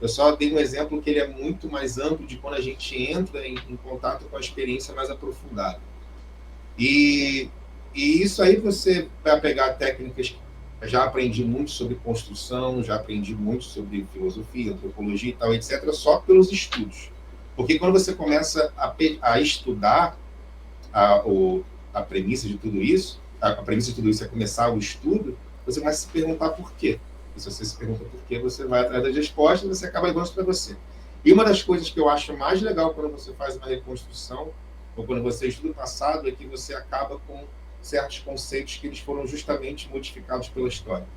Eu só dei um exemplo que ele é muito mais amplo de quando a gente entra em contato com a experiência mais aprofundada. E isso aí você vai pegar técnicas. Já aprendi muito sobre construção, já aprendi muito sobre filosofia, antropologia e tal, etc., só pelos estudos. Porque quando você começa a estudar a premissa de tudo isso, a premissa de tudo isso é começar o estudo, você vai se perguntar por quê. E se você se pergunta por quê, você vai atrás das respostas e você acaba levando para você. E uma das coisas que eu acho mais legal quando você faz uma reconstrução, ou quando você estuda o passado, é que você acaba com certos conceitos que eles foram justamente modificados pela história.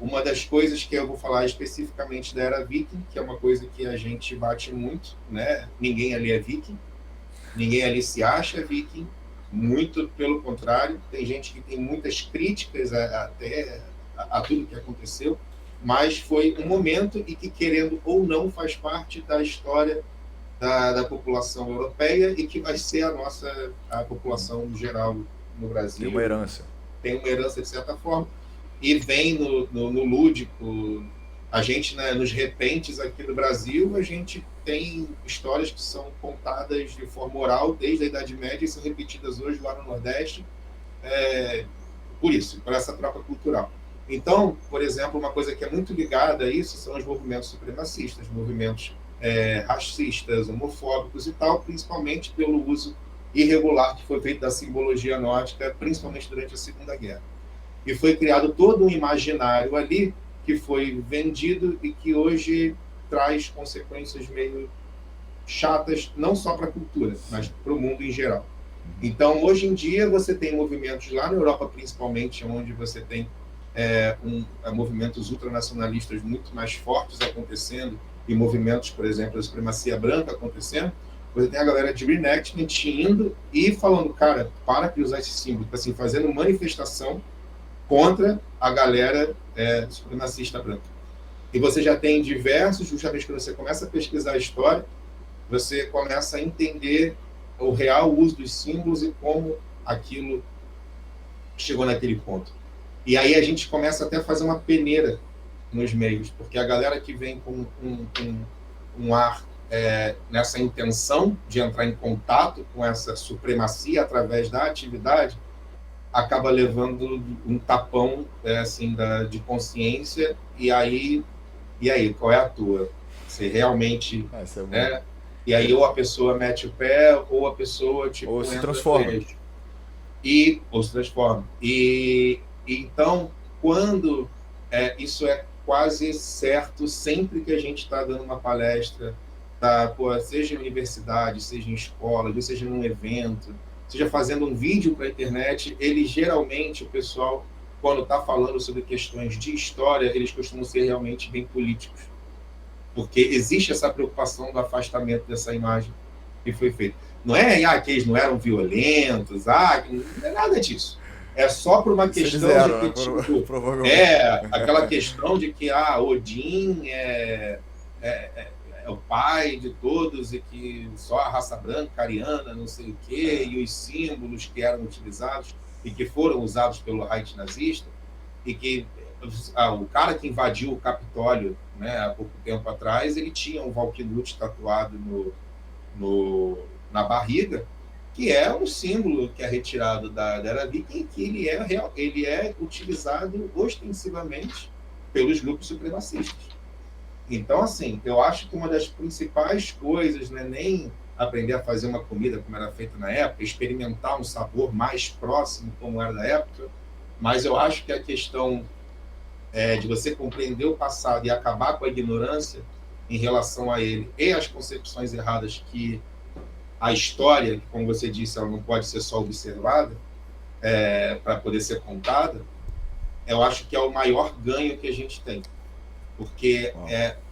Uma das coisas que eu vou falar especificamente da Era Viking, que é uma coisa que a gente bate muito, né? Ninguém ali é viking, ninguém ali se acha viking, muito pelo contrário, tem gente que tem muitas críticas até a tudo que aconteceu, mas foi um momento e que, querendo ou não, faz parte da história da população europeia e que vai ser a população geral no Brasil. Tem uma herança de certa forma, e vem no lúdico. A gente, né, nos repentes aqui no Brasil, a gente tem histórias que são contadas de forma oral desde a Idade Média e são repetidas hoje lá no Nordeste, por essa troca cultural. Então, por exemplo, uma coisa que é muito ligada a isso são os movimentos supremacistas, movimentos racistas, homofóbicos e tal, principalmente pelo uso irregular que foi feito da simbologia nórdica, principalmente durante a Segunda Guerra. E foi criado todo um imaginário ali que foi vendido e que hoje traz consequências meio chatas, não só para a cultura, mas para o mundo em geral. Então, hoje em dia, você tem movimentos lá na Europa, principalmente, onde você tem movimentos ultranacionalistas muito mais fortes acontecendo, e movimentos, por exemplo, da supremacia branca acontecendo. Você tem a galera de reenactment indo e falando, cara, para de usar esse símbolo, assim, fazendo manifestação contra a galera supremacista branca. E você já tem diversos, justamente quando você começa a pesquisar a história, você começa a entender o real uso dos símbolos e como aquilo chegou naquele ponto. E aí a gente começa até a fazer uma peneira nos meios, porque a galera que vem com um ar nessa intenção de entrar em contato com essa supremacia através da atividade, acaba levando um tapão assim, de consciência, e aí, qual é a tua? Você realmente... E aí ou a pessoa mete o pé, ou a pessoa... ou se transforma. Ou se transforma. E então, quando isso é quase certo, sempre que a gente está dando uma palestra, seja em universidade, seja em escola, seja num evento, seja fazendo um vídeo para a internet, geralmente, o pessoal, quando está falando sobre questões de história, eles costumam ser realmente bem políticos. Porque existe essa preocupação do afastamento dessa imagem que foi feita. Não é que eles não eram violentos, não é nada disso. É só por uma questão de que, aquela questão de que Odin é o pai de todos e que só a raça branca, ariana, não sei o quê, e os símbolos que eram utilizados e que foram usados pelo Reich nazista, e que o cara que invadiu o Capitólio, né, há pouco tempo atrás, ele tinha um Valknut tatuado na barriga, que é um símbolo que é retirado da Era Viking e que ele é utilizado ostensivamente pelos grupos supremacistas. Então, assim, eu acho que uma das principais coisas não é nem aprender a fazer uma comida como era feita na época, experimentar um sabor mais próximo como era da época, mas eu acho que a questão de você compreender o passado e acabar com a ignorância em relação a ele e as concepções erradas que a história, como você disse, ela não pode ser só observada para poder ser contada, eu acho que é o maior ganho que a gente tem. Porque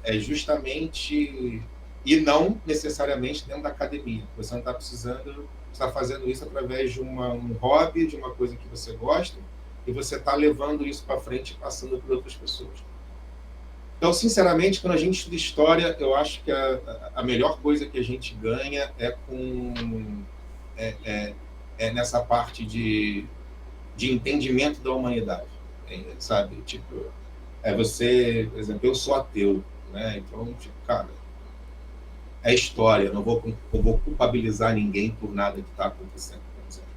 é justamente, e não necessariamente dentro da academia. Você não está precisando, você está fazendo isso através de um hobby, de uma coisa que você gosta, e você está levando isso para frente e passando por outras pessoas. Então, sinceramente, quando a gente estuda história, eu acho que a melhor coisa que a gente ganha é nessa parte de de entendimento da humanidade, sabe? Tipo, você, por exemplo, eu sou ateu, né? Então, tipo, cara, é história, eu vou culpabilizar ninguém por nada que está acontecendo, por exemplo,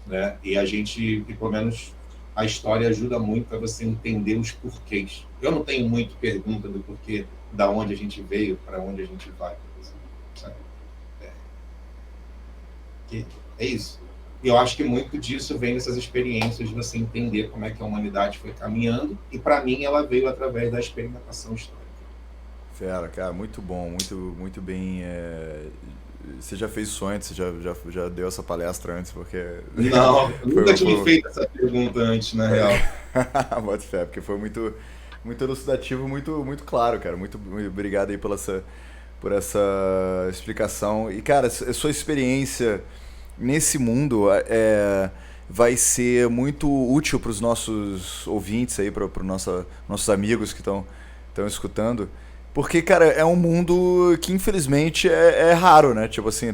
né? E pelo menos, a história ajuda muito a você entender os porquês. Eu não tenho muito pergunta do porquê, da onde a gente veio, para onde a gente vai, por exemplo, sabe? É isso. E eu acho que muito disso vem dessas experiências de você entender como é que a humanidade foi caminhando, e para mim ela veio através da experimentação histórica. Fera, cara, muito bom, muito bem. Você já fez isso antes, você já deu essa palestra antes, porque. Não, eu nunca tinha feito essa pergunta antes, na real. Bota fé, porque foi muito elucidativo, muito claro, cara. Muito obrigado aí por essa explicação. E, cara, a sua experiência nesse mundo vai ser muito útil para os nossos ouvintes aí, para nossos amigos que estão escutando. Porque, cara, é um mundo que infelizmente é raro, né? Tipo assim,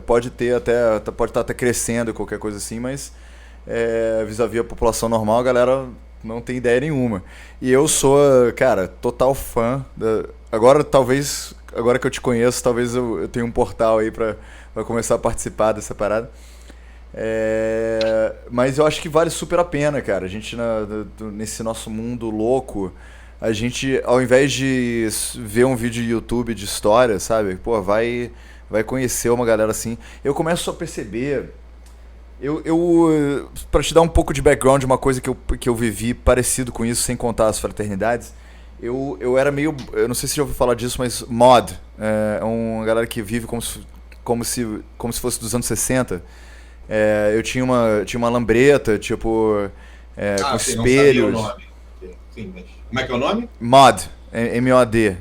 pode estar até crescendo, qualquer coisa assim, mas vis-à-vis a população normal, a galera não tem ideia nenhuma. E eu sou, cara, total fã. Agora que eu te conheço, talvez eu tenha um portal aí pra começar a participar dessa parada. Mas eu acho que vale super a pena, cara. A gente, nesse nosso mundo louco, a gente, ao invés de ver um vídeo de YouTube de história, sabe? Pô, vai conhecer uma galera assim. Eu começo a perceber... Pra te dar um pouco de background, uma coisa que eu vivi parecido com isso, sem contar as fraternidades, eu era meio... Eu não sei se você já ouviu falar disso, mas mod. É uma galera que vive como se fosse dos anos 60. Eu tinha uma lambreta, tipo... com espelhos. Não sabia o nome. Sim, mas... Como é que é o nome? Mod. M-O-D.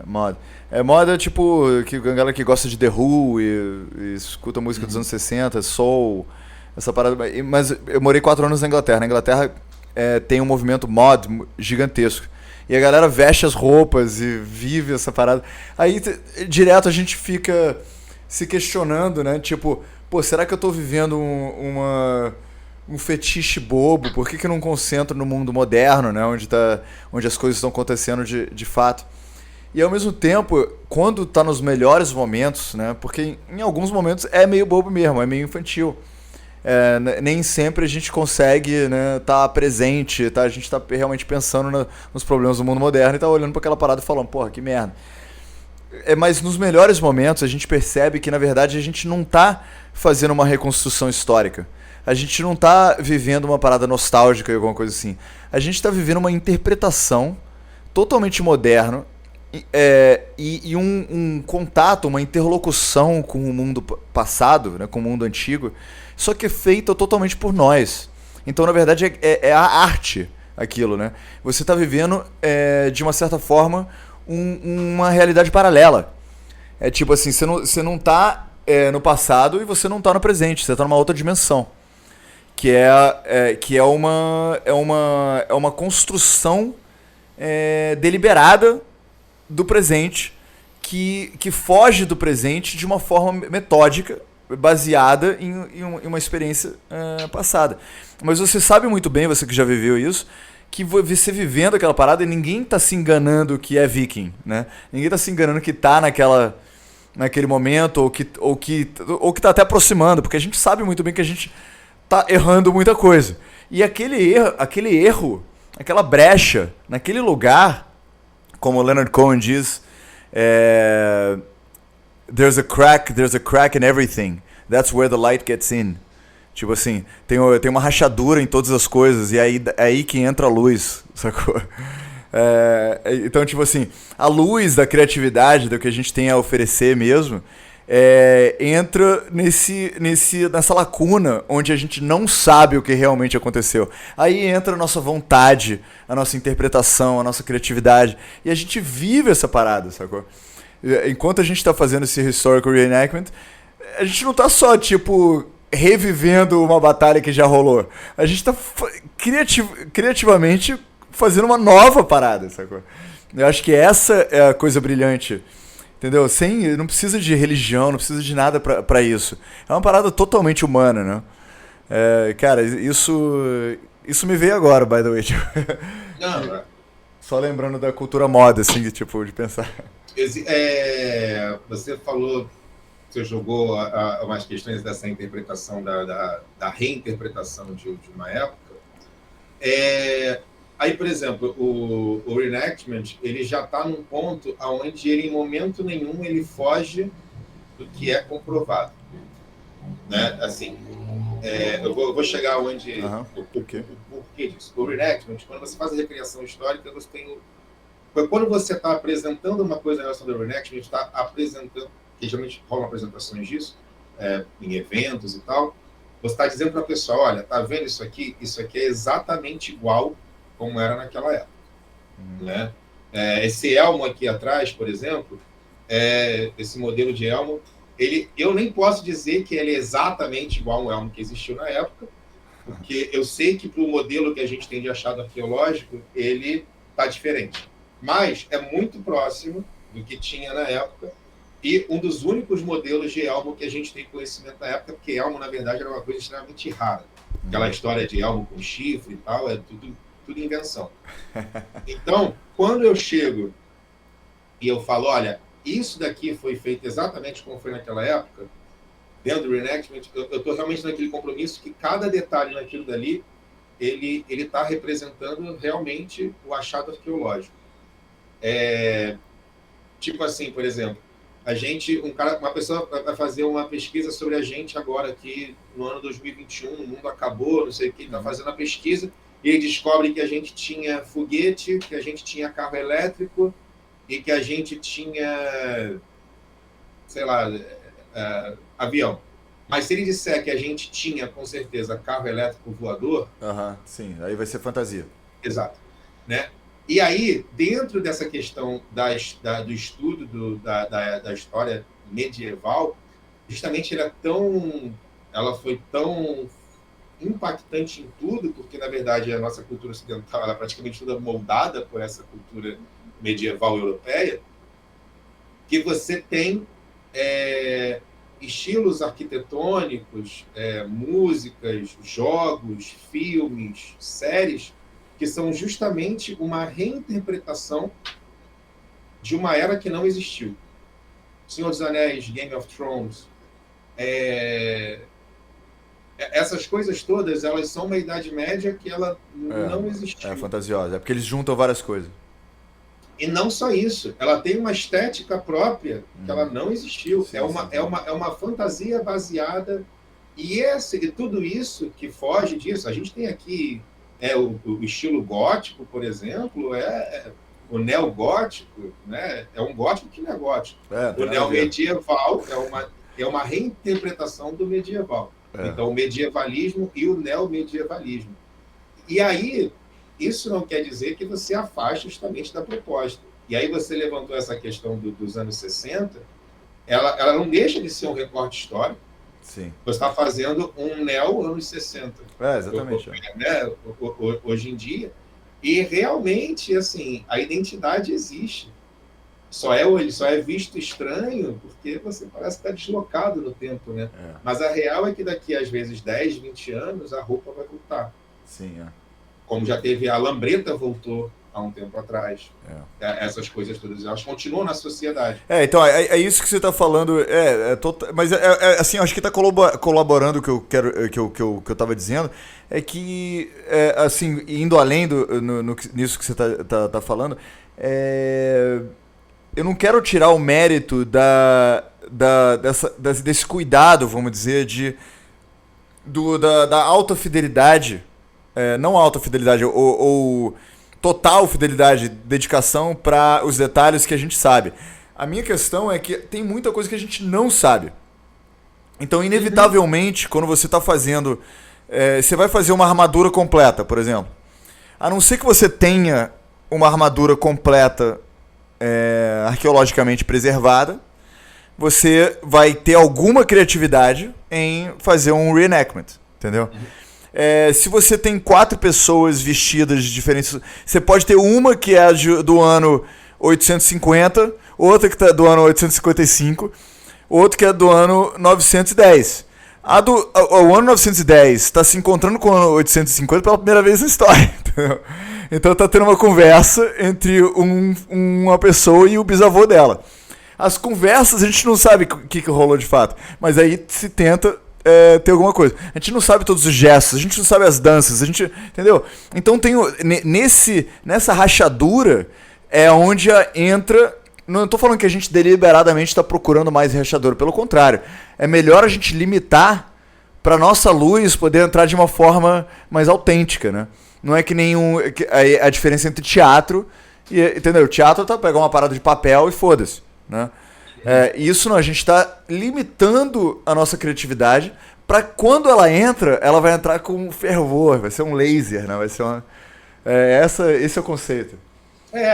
Mod. Mod é tipo a galera que gosta de The Who e escuta música dos anos 60, soul, essa parada. Mas eu morei 4 anos na Inglaterra. Na Inglaterra tem um movimento mod gigantesco. E a galera veste as roupas e vive essa parada. Aí direto a gente fica se questionando, né? Tipo, pô, será que eu tô vivendo um fetiche bobo? Por que eu não concentro no mundo moderno, né? Onde as coisas estão acontecendo de fato? E ao mesmo tempo, quando tá nos melhores momentos, né? Porque em alguns momentos é meio bobo mesmo, é meio infantil. Nem sempre a gente consegue, né, tá presente, tá? A gente tá realmente pensando nos problemas do mundo moderno e tá olhando para aquela parada e falando, porra, que merda. Mas nos melhores momentos a gente percebe que, na verdade, a gente não tá fazendo uma reconstrução histórica. A gente não tá vivendo uma parada nostálgica ou alguma coisa assim. A gente tá vivendo uma interpretação totalmente moderna e um contato, uma interlocução com o mundo passado, né, com o mundo antigo, só que é feita totalmente por nós. Então, na verdade, é a arte aquilo, né? Você tá vivendo, de uma certa forma, uma realidade paralela. É tipo assim, você não tá no passado e você não tá no presente, você tá numa outra dimensão. Que é uma construção deliberada do presente, que foge do presente de uma forma metódica, baseada em uma experiência passada. Mas você sabe muito bem, você que já viveu isso, que você vivendo aquela parada, e ninguém tá se enganando que é viking, né? Ninguém tá se enganando que tá naquele momento, ou que tá até aproximando, porque a gente sabe muito bem que a gente tá errando muita coisa. E aquele erro, aquela brecha, naquele lugar, como o Leonard Cohen diz, there's a crack in everything. That's where the light gets in. Tipo assim, tem uma rachadura em todas as coisas, e é aí que entra a luz, sacou? Então, tipo assim, a luz da criatividade, do que a gente tem a oferecer mesmo, entra nessa lacuna onde a gente não sabe o que realmente aconteceu. Aí entra a nossa vontade, a nossa interpretação, a nossa criatividade, e a gente vive essa parada, sacou? Enquanto a gente está fazendo esse historical reenactment, a gente não está só, tipo, revivendo uma batalha que já rolou. A gente está criativamente fazendo uma nova parada, sacou? Eu acho que essa é a coisa brilhante. Entendeu? Não precisa de religião, não precisa de nada pra isso. É uma parada totalmente humana, né? Cara, isso me veio agora, by the way. Não, Só lembrando da cultura moda, assim, tipo, de pensar. você falou, você jogou umas questões dessa interpretação, da reinterpretação de uma época. Aí, por exemplo, o reenactment, ele já está num ponto onde ele, em momento nenhum, ele foge do que é comprovado. Né? Assim, eu vou chegar onde... O porquê disso. O reenactment, quando você faz a recriação histórica, você tem... Quando você está apresentando uma coisa em relação ao reenactment, está apresentando... que geralmente rolam apresentações disso, em eventos e tal, você está dizendo para a pessoa, olha, tá vendo isso aqui? Isso aqui é exatamente igual como era naquela época. Né? Esse elmo aqui atrás, por exemplo, esse modelo de elmo, eu nem posso dizer que ele é exatamente igual ao elmo que existiu na época, porque eu sei que para o modelo que a gente tem de achado arqueológico, ele está diferente. Mas é muito próximo do que tinha na época, e um dos únicos modelos de elmo que a gente tem conhecimento na época, porque elmo, na verdade, era uma coisa extremamente rara. Aquela história de elmo com chifre e tal, é tudo invenção. Então, quando eu chego e eu falo, olha, isso daqui foi feito exatamente como foi naquela época, dentro do reenactment, eu estou realmente naquele compromisso que cada detalhe naquilo dali, ele está representando realmente o achado arqueológico. Tipo assim, por exemplo, uma pessoa vai fazer uma pesquisa sobre a gente agora aqui no ano 2021, o mundo acabou, não sei o que, está fazendo a pesquisa, e ele descobre que a gente tinha foguete, que a gente tinha carro elétrico e que a gente tinha, sei lá, avião. Mas se ele disser que a gente tinha, com certeza, carro elétrico voador... sim, aí vai ser fantasia. Exato. Né? E aí, dentro dessa questão do estudo da história medieval, justamente ela foi tão impactante em tudo, porque, na verdade, a nossa cultura ocidental ela é praticamente toda moldada por essa cultura medieval europeia, que você tem estilos arquitetônicos, músicas, jogos, filmes, séries, que são justamente uma reinterpretação de uma era que não existiu. Senhor dos Anéis, Game of Thrones, essas coisas todas, elas são uma Idade Média que ela não existiu. É fantasiosa, porque eles juntam várias coisas. E não só isso, ela tem uma estética própria que ela não existiu. Sim, é uma fantasia baseada, e tudo isso que foge disso, a gente tem aqui o estilo gótico, por exemplo, o neogótico, né? É um gótico que não é gótico. O neomedieval é uma reinterpretação do medieval. Então, o medievalismo e o neomedievalismo. E aí, isso não quer dizer que você afasta justamente da proposta. E aí você levantou essa questão dos anos 60, ela não deixa de ser um recorte histórico. Sim. Você está fazendo um neo anos 60. Exatamente. Hoje em dia. E realmente, assim, a identidade existe. Só é visto estranho porque você parece estar deslocado no tempo, né? Mas a real é que daqui, às vezes, 10, 20 anos, a roupa vai voltar. Sim, Como já teve a lambreta voltou há um tempo atrás. Essas coisas todas, elas continuam na sociedade. Então, é isso que você está falando. Mas, assim, acho que está colaborando o que eu estava dizendo. É que, assim, indo além nisso que você está falando, eu não quero tirar o mérito desse cuidado, vamos dizer, da alta fidelidade, não alta fidelidade, ou total fidelidade, dedicação para os detalhes que a gente sabe. A minha questão é que tem muita coisa que a gente não sabe. Então, inevitavelmente, quando você está fazendo... você vai fazer uma armadura completa, por exemplo. A não ser que você tenha uma armadura completa arqueologicamente preservada, você vai ter alguma criatividade em fazer um reenactment, entendeu? Se você tem 4 pessoas vestidas de diferentes... Você pode ter uma que é do ano 850, outra que é do ano 855, outra que é do ano 910. O ano 910 está se encontrando com o ano 850 pela primeira vez na história. Entendeu? Então tá tendo uma conversa entre uma pessoa e o bisavô dela. As conversas a gente não sabe o que rolou de fato, mas aí se tenta ter alguma coisa. A gente não sabe todos os gestos, a gente não sabe as danças, a gente, entendeu? Então tem nessa rachadura é onde entra. Não estou falando que a gente deliberadamente está procurando mais rachadura, pelo contrário. É melhor a gente limitar para nossa luz poder entrar de uma forma mais autêntica, né? Não é que nenhum a diferença entre teatro e, entendeu? O teatro tá pegar uma parada de papel e foda-se, né? Isso não, a gente está limitando a nossa criatividade para quando ela entra, ela vai entrar com fervor, vai ser um laser, né? Vai ser esse é o conceito.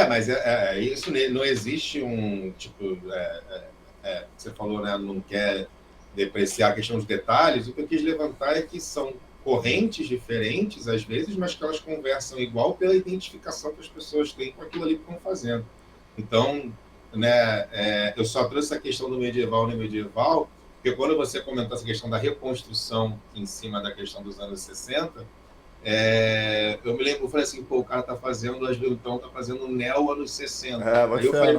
Mas isso não existe um tipo. Você falou, né? Não quer depreciar a questão dos detalhes. O que eu quis levantar é que são correntes diferentes, às vezes, mas que elas conversam igual pela identificação que as pessoas têm com aquilo ali que estão fazendo. Então, né? Eu só trouxe a questão do medieval no medieval, porque quando você comentou essa questão da reconstrução em cima da questão dos anos 60. Eu me lembro, eu falei assim, o cara tá fazendo neo anos 60. Aí eu falei,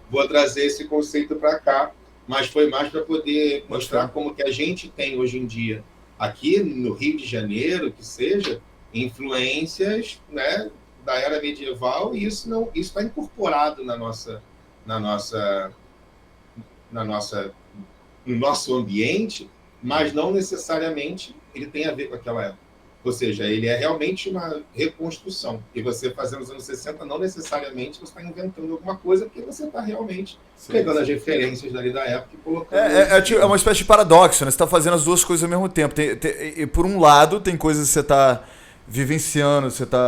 vou trazer esse conceito para cá, mas foi mais para poder mostrar como que a gente tem hoje em dia, aqui no Rio de Janeiro, que seja, influências, né, da era medieval, e isso está incorporado no nosso ambiente, mas não necessariamente ele tem a ver com aquela época. Ou seja, ele é realmente uma reconstrução. E você fazendo nos anos 60, não necessariamente você está inventando alguma coisa, porque você está realmente pegando as referências dali da época e colocando... É uma espécie de paradoxo, né? Você está fazendo as duas coisas ao mesmo tempo. E por um lado, tem coisas que você está vivenciando, você está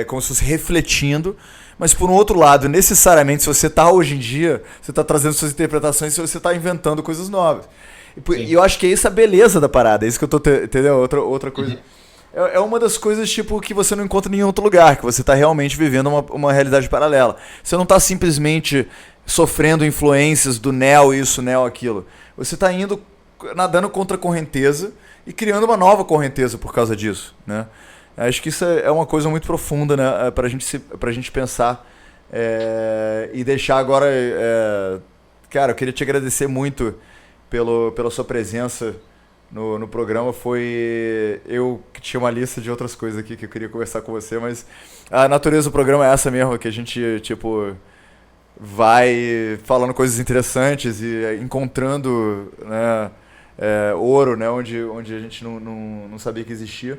como se fosse refletindo, mas por um outro lado, necessariamente, se você está hoje em dia, você está trazendo suas interpretações e você está inventando coisas novas. E eu acho que é isso a beleza da parada, é isso que eu tô... Entendeu? Outra coisa... É uma das coisas tipo que você não encontra em nenhum outro lugar, que você está realmente vivendo uma realidade paralela. Você não está simplesmente sofrendo influências do neo isso, neo aquilo. Você está indo nadando contra a correnteza e criando uma nova correnteza por causa disso, né? Acho que isso é uma coisa muito profunda, né? Pra gente pensar e deixar agora... Cara, eu queria te agradecer muito pela sua presença no programa. Eu que tinha uma lista de outras coisas aqui que eu queria conversar com você, mas a natureza do programa é essa mesmo, que a gente, tipo, vai falando coisas interessantes e encontrando, né, ouro, né, onde a gente não sabia que existia.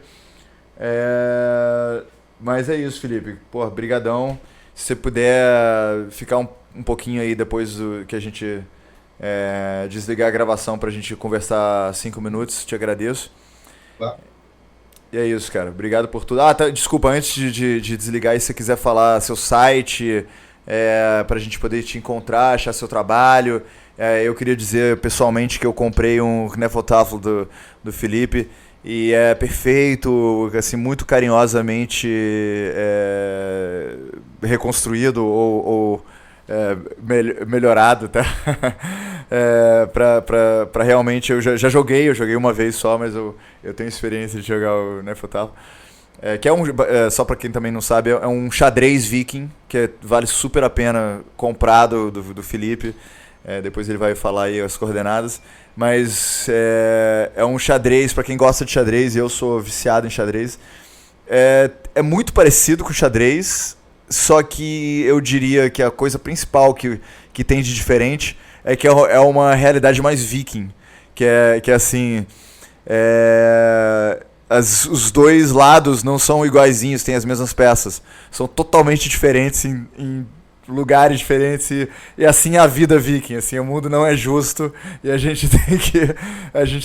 Mas é isso, Felipe. Pô, brigadão. Se você puder ficar um pouquinho aí depois que a gente... desligar a gravação pra gente conversar 5 minutos, te agradeço. Tá. E é isso, cara. Obrigado por tudo. Desculpa, antes de desligar, se você quiser falar seu site, pra gente poder te encontrar, achar seu trabalho. Eu queria dizer pessoalmente que eu comprei um Knefeltafel do Felipe e é perfeito, assim, muito carinhosamente reconstruído ou melhorado, tá? Pra realmente, eu já joguei uma vez só, mas eu tenho experiência de jogar o Knefeltafel. Que só pra quem também não sabe, é um xadrez viking, que vale super a pena comprar do Felipe. Depois ele vai falar aí as coordenadas. Mas é um xadrez, pra quem gosta de xadrez, e eu sou viciado em xadrez. É muito parecido com o xadrez, só que eu diria que a coisa principal que tem de diferente é que é uma realidade mais viking, que é assim, os dois lados não são iguaizinhos, têm as mesmas peças, são totalmente diferentes em lugares diferentes e assim é a vida viking, assim, o mundo não é justo e a gente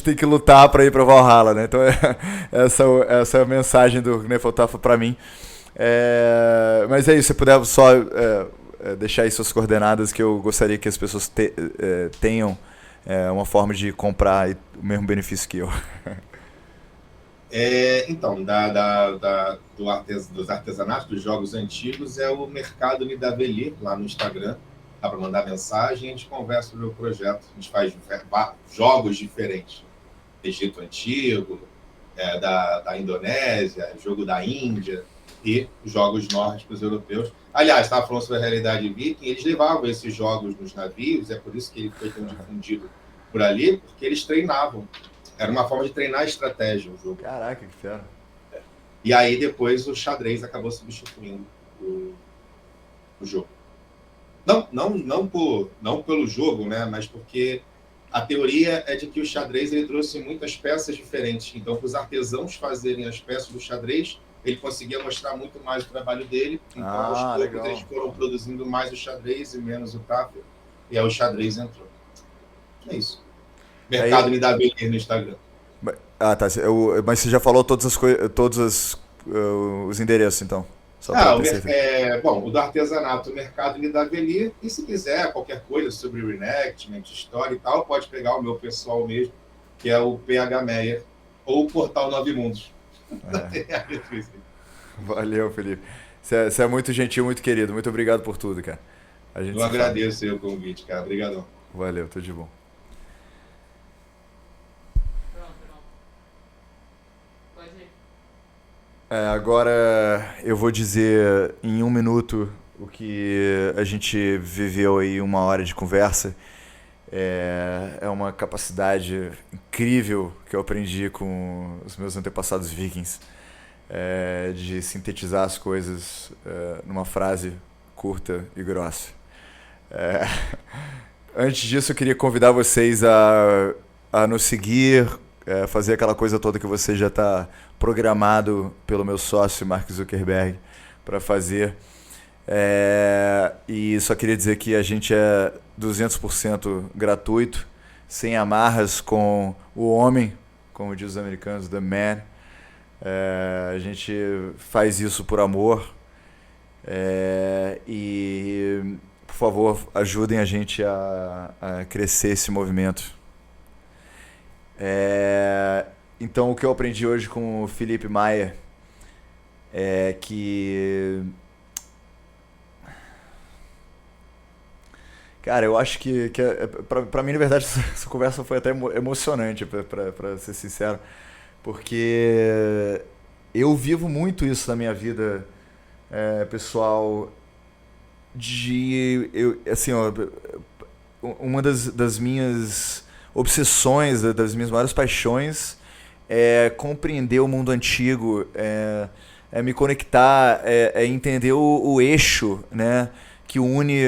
tem que lutar para ir para Valhalla, né? Então essa é a mensagem do Knefeltafel para mim. Mas é isso, se puder só deixar aí suas coordenadas, que eu gostaria que as pessoas tenham uma forma de comprar o mesmo benefício que eu. Então, dos artesanatos, dos jogos antigos, é o Mercado Nidavellir, lá no Instagram. Dá para mandar mensagem e a gente conversa sobre o projeto. A gente faz jogos diferentes. Egito Antigo, da Indonésia, jogo da Índia e jogos nórdicos europeus. Aliás, estava falando sobre a realidade viking, eles levavam esses jogos nos navios, é por isso que ele foi tão difundido por ali, porque eles treinavam. Era uma forma de treinar a estratégia o jogo. Caraca, que fera. E aí depois o xadrez acabou substituindo o jogo. Não pelo jogo, né? Mas porque a teoria é de que o xadrez ele trouxe muitas peças diferentes. Então, para os artesãos fazerem as peças do xadrez, ele conseguia mostrar muito mais o trabalho dele. Então, aos poucos, legal. eles foram produzindo mais o xadrez e menos o tafel. E aí o xadrez entrou. É isso. Mercado me dá bem no Instagram. Ah, tá. Mas você já falou todas as coisas, os endereços, então. Bom, o do artesanato, o Mercado Nidavellir, e se quiser qualquer coisa sobre reenactment, história e tal, pode pegar o meu pessoal mesmo, que é o PH Meyer, ou o Portal Nove Mundos. Valeu, Felipe. Você é muito gentil, muito querido. Muito obrigado por tudo, cara. Eu agradeço o convite, cara. Obrigadão. Valeu, tudo de bom. Agora eu vou dizer em 1 minuto o que a gente viveu aí 1 hora de conversa. É uma capacidade incrível que eu aprendi com os meus antepassados vikings, de sintetizar as coisas numa frase curta e grossa. Antes disso, eu queria convidar vocês a nos seguir, fazer aquela coisa toda que você já está programado pelo meu sócio Mark Zuckerberg para fazer. E só queria dizer que a gente é 200% gratuito, sem amarras com o homem, como dizem os americanos, the man. A gente faz isso por amor. E, por favor, ajudem a gente a crescer esse movimento. Então, o que eu aprendi hoje com o Felipe Maia é que... Cara, eu acho que pra mim, na verdade, essa conversa foi até emocionante, pra ser sincero, porque eu vivo muito isso na minha vida pessoal, uma das minhas obsessões, das minhas maiores paixões é compreender o mundo antigo, me conectar, entender o eixo, né, que une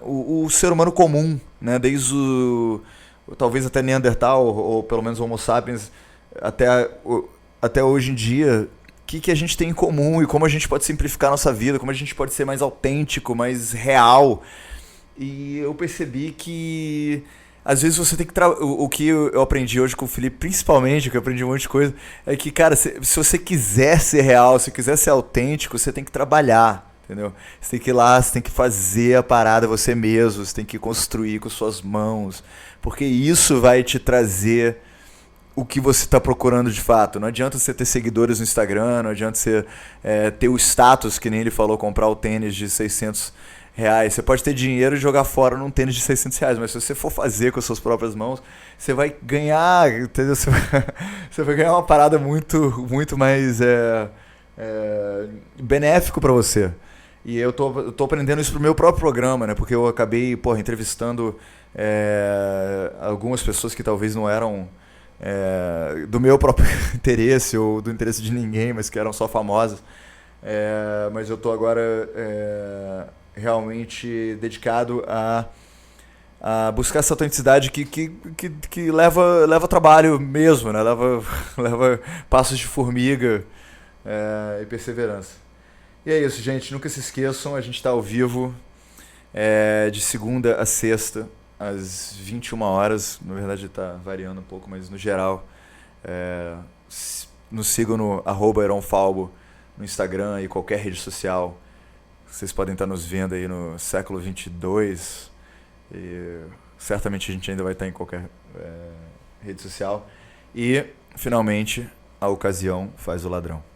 o ser humano comum, né, desde talvez até Neandertal, ou pelo menos Homo sapiens, até hoje em dia, que a gente tem em comum e como a gente pode simplificar a nossa vida, como a gente pode ser mais autêntico, mais real. E eu percebi que às vezes você tem que... O que eu aprendi hoje com o Felipe, principalmente, que eu aprendi um monte de coisa, é que, cara, se você quiser ser real, se quiser ser autêntico, você tem que trabalhar. Entendeu? Você tem que ir lá, você tem que fazer a parada você mesmo, você tem que construir com suas mãos, porque isso vai te trazer o que você está procurando de fato. Não adianta você ter seguidores no Instagram, não adianta você ter o status, que nem ele falou, comprar o tênis de R$600. Você pode ter dinheiro e jogar fora num tênis de R$600, mas se você for fazer com as suas próprias mãos, você vai ganhar, entendeu? Você vai ganhar uma parada muito, muito mais benéfico para você. E eu tô aprendendo isso pro meu próprio programa, né? Porque eu acabei, entrevistando algumas pessoas que talvez não eram do meu próprio interesse ou do interesse de ninguém, mas que eram só famosas. Mas eu tô agora realmente dedicado a buscar essa autenticidade que leva trabalho mesmo, né? Leva passos de formiga e perseverança. E é isso, gente. Nunca se esqueçam, a gente está ao vivo de segunda a sexta, às 21 horas. Na verdade está variando um pouco, mas no geral. Nos sigam no @EronFalbo no Instagram e qualquer rede social. Vocês podem estar nos vendo aí no século 22. E certamente a gente ainda vai estar em qualquer rede social. E, finalmente, a ocasião faz o ladrão.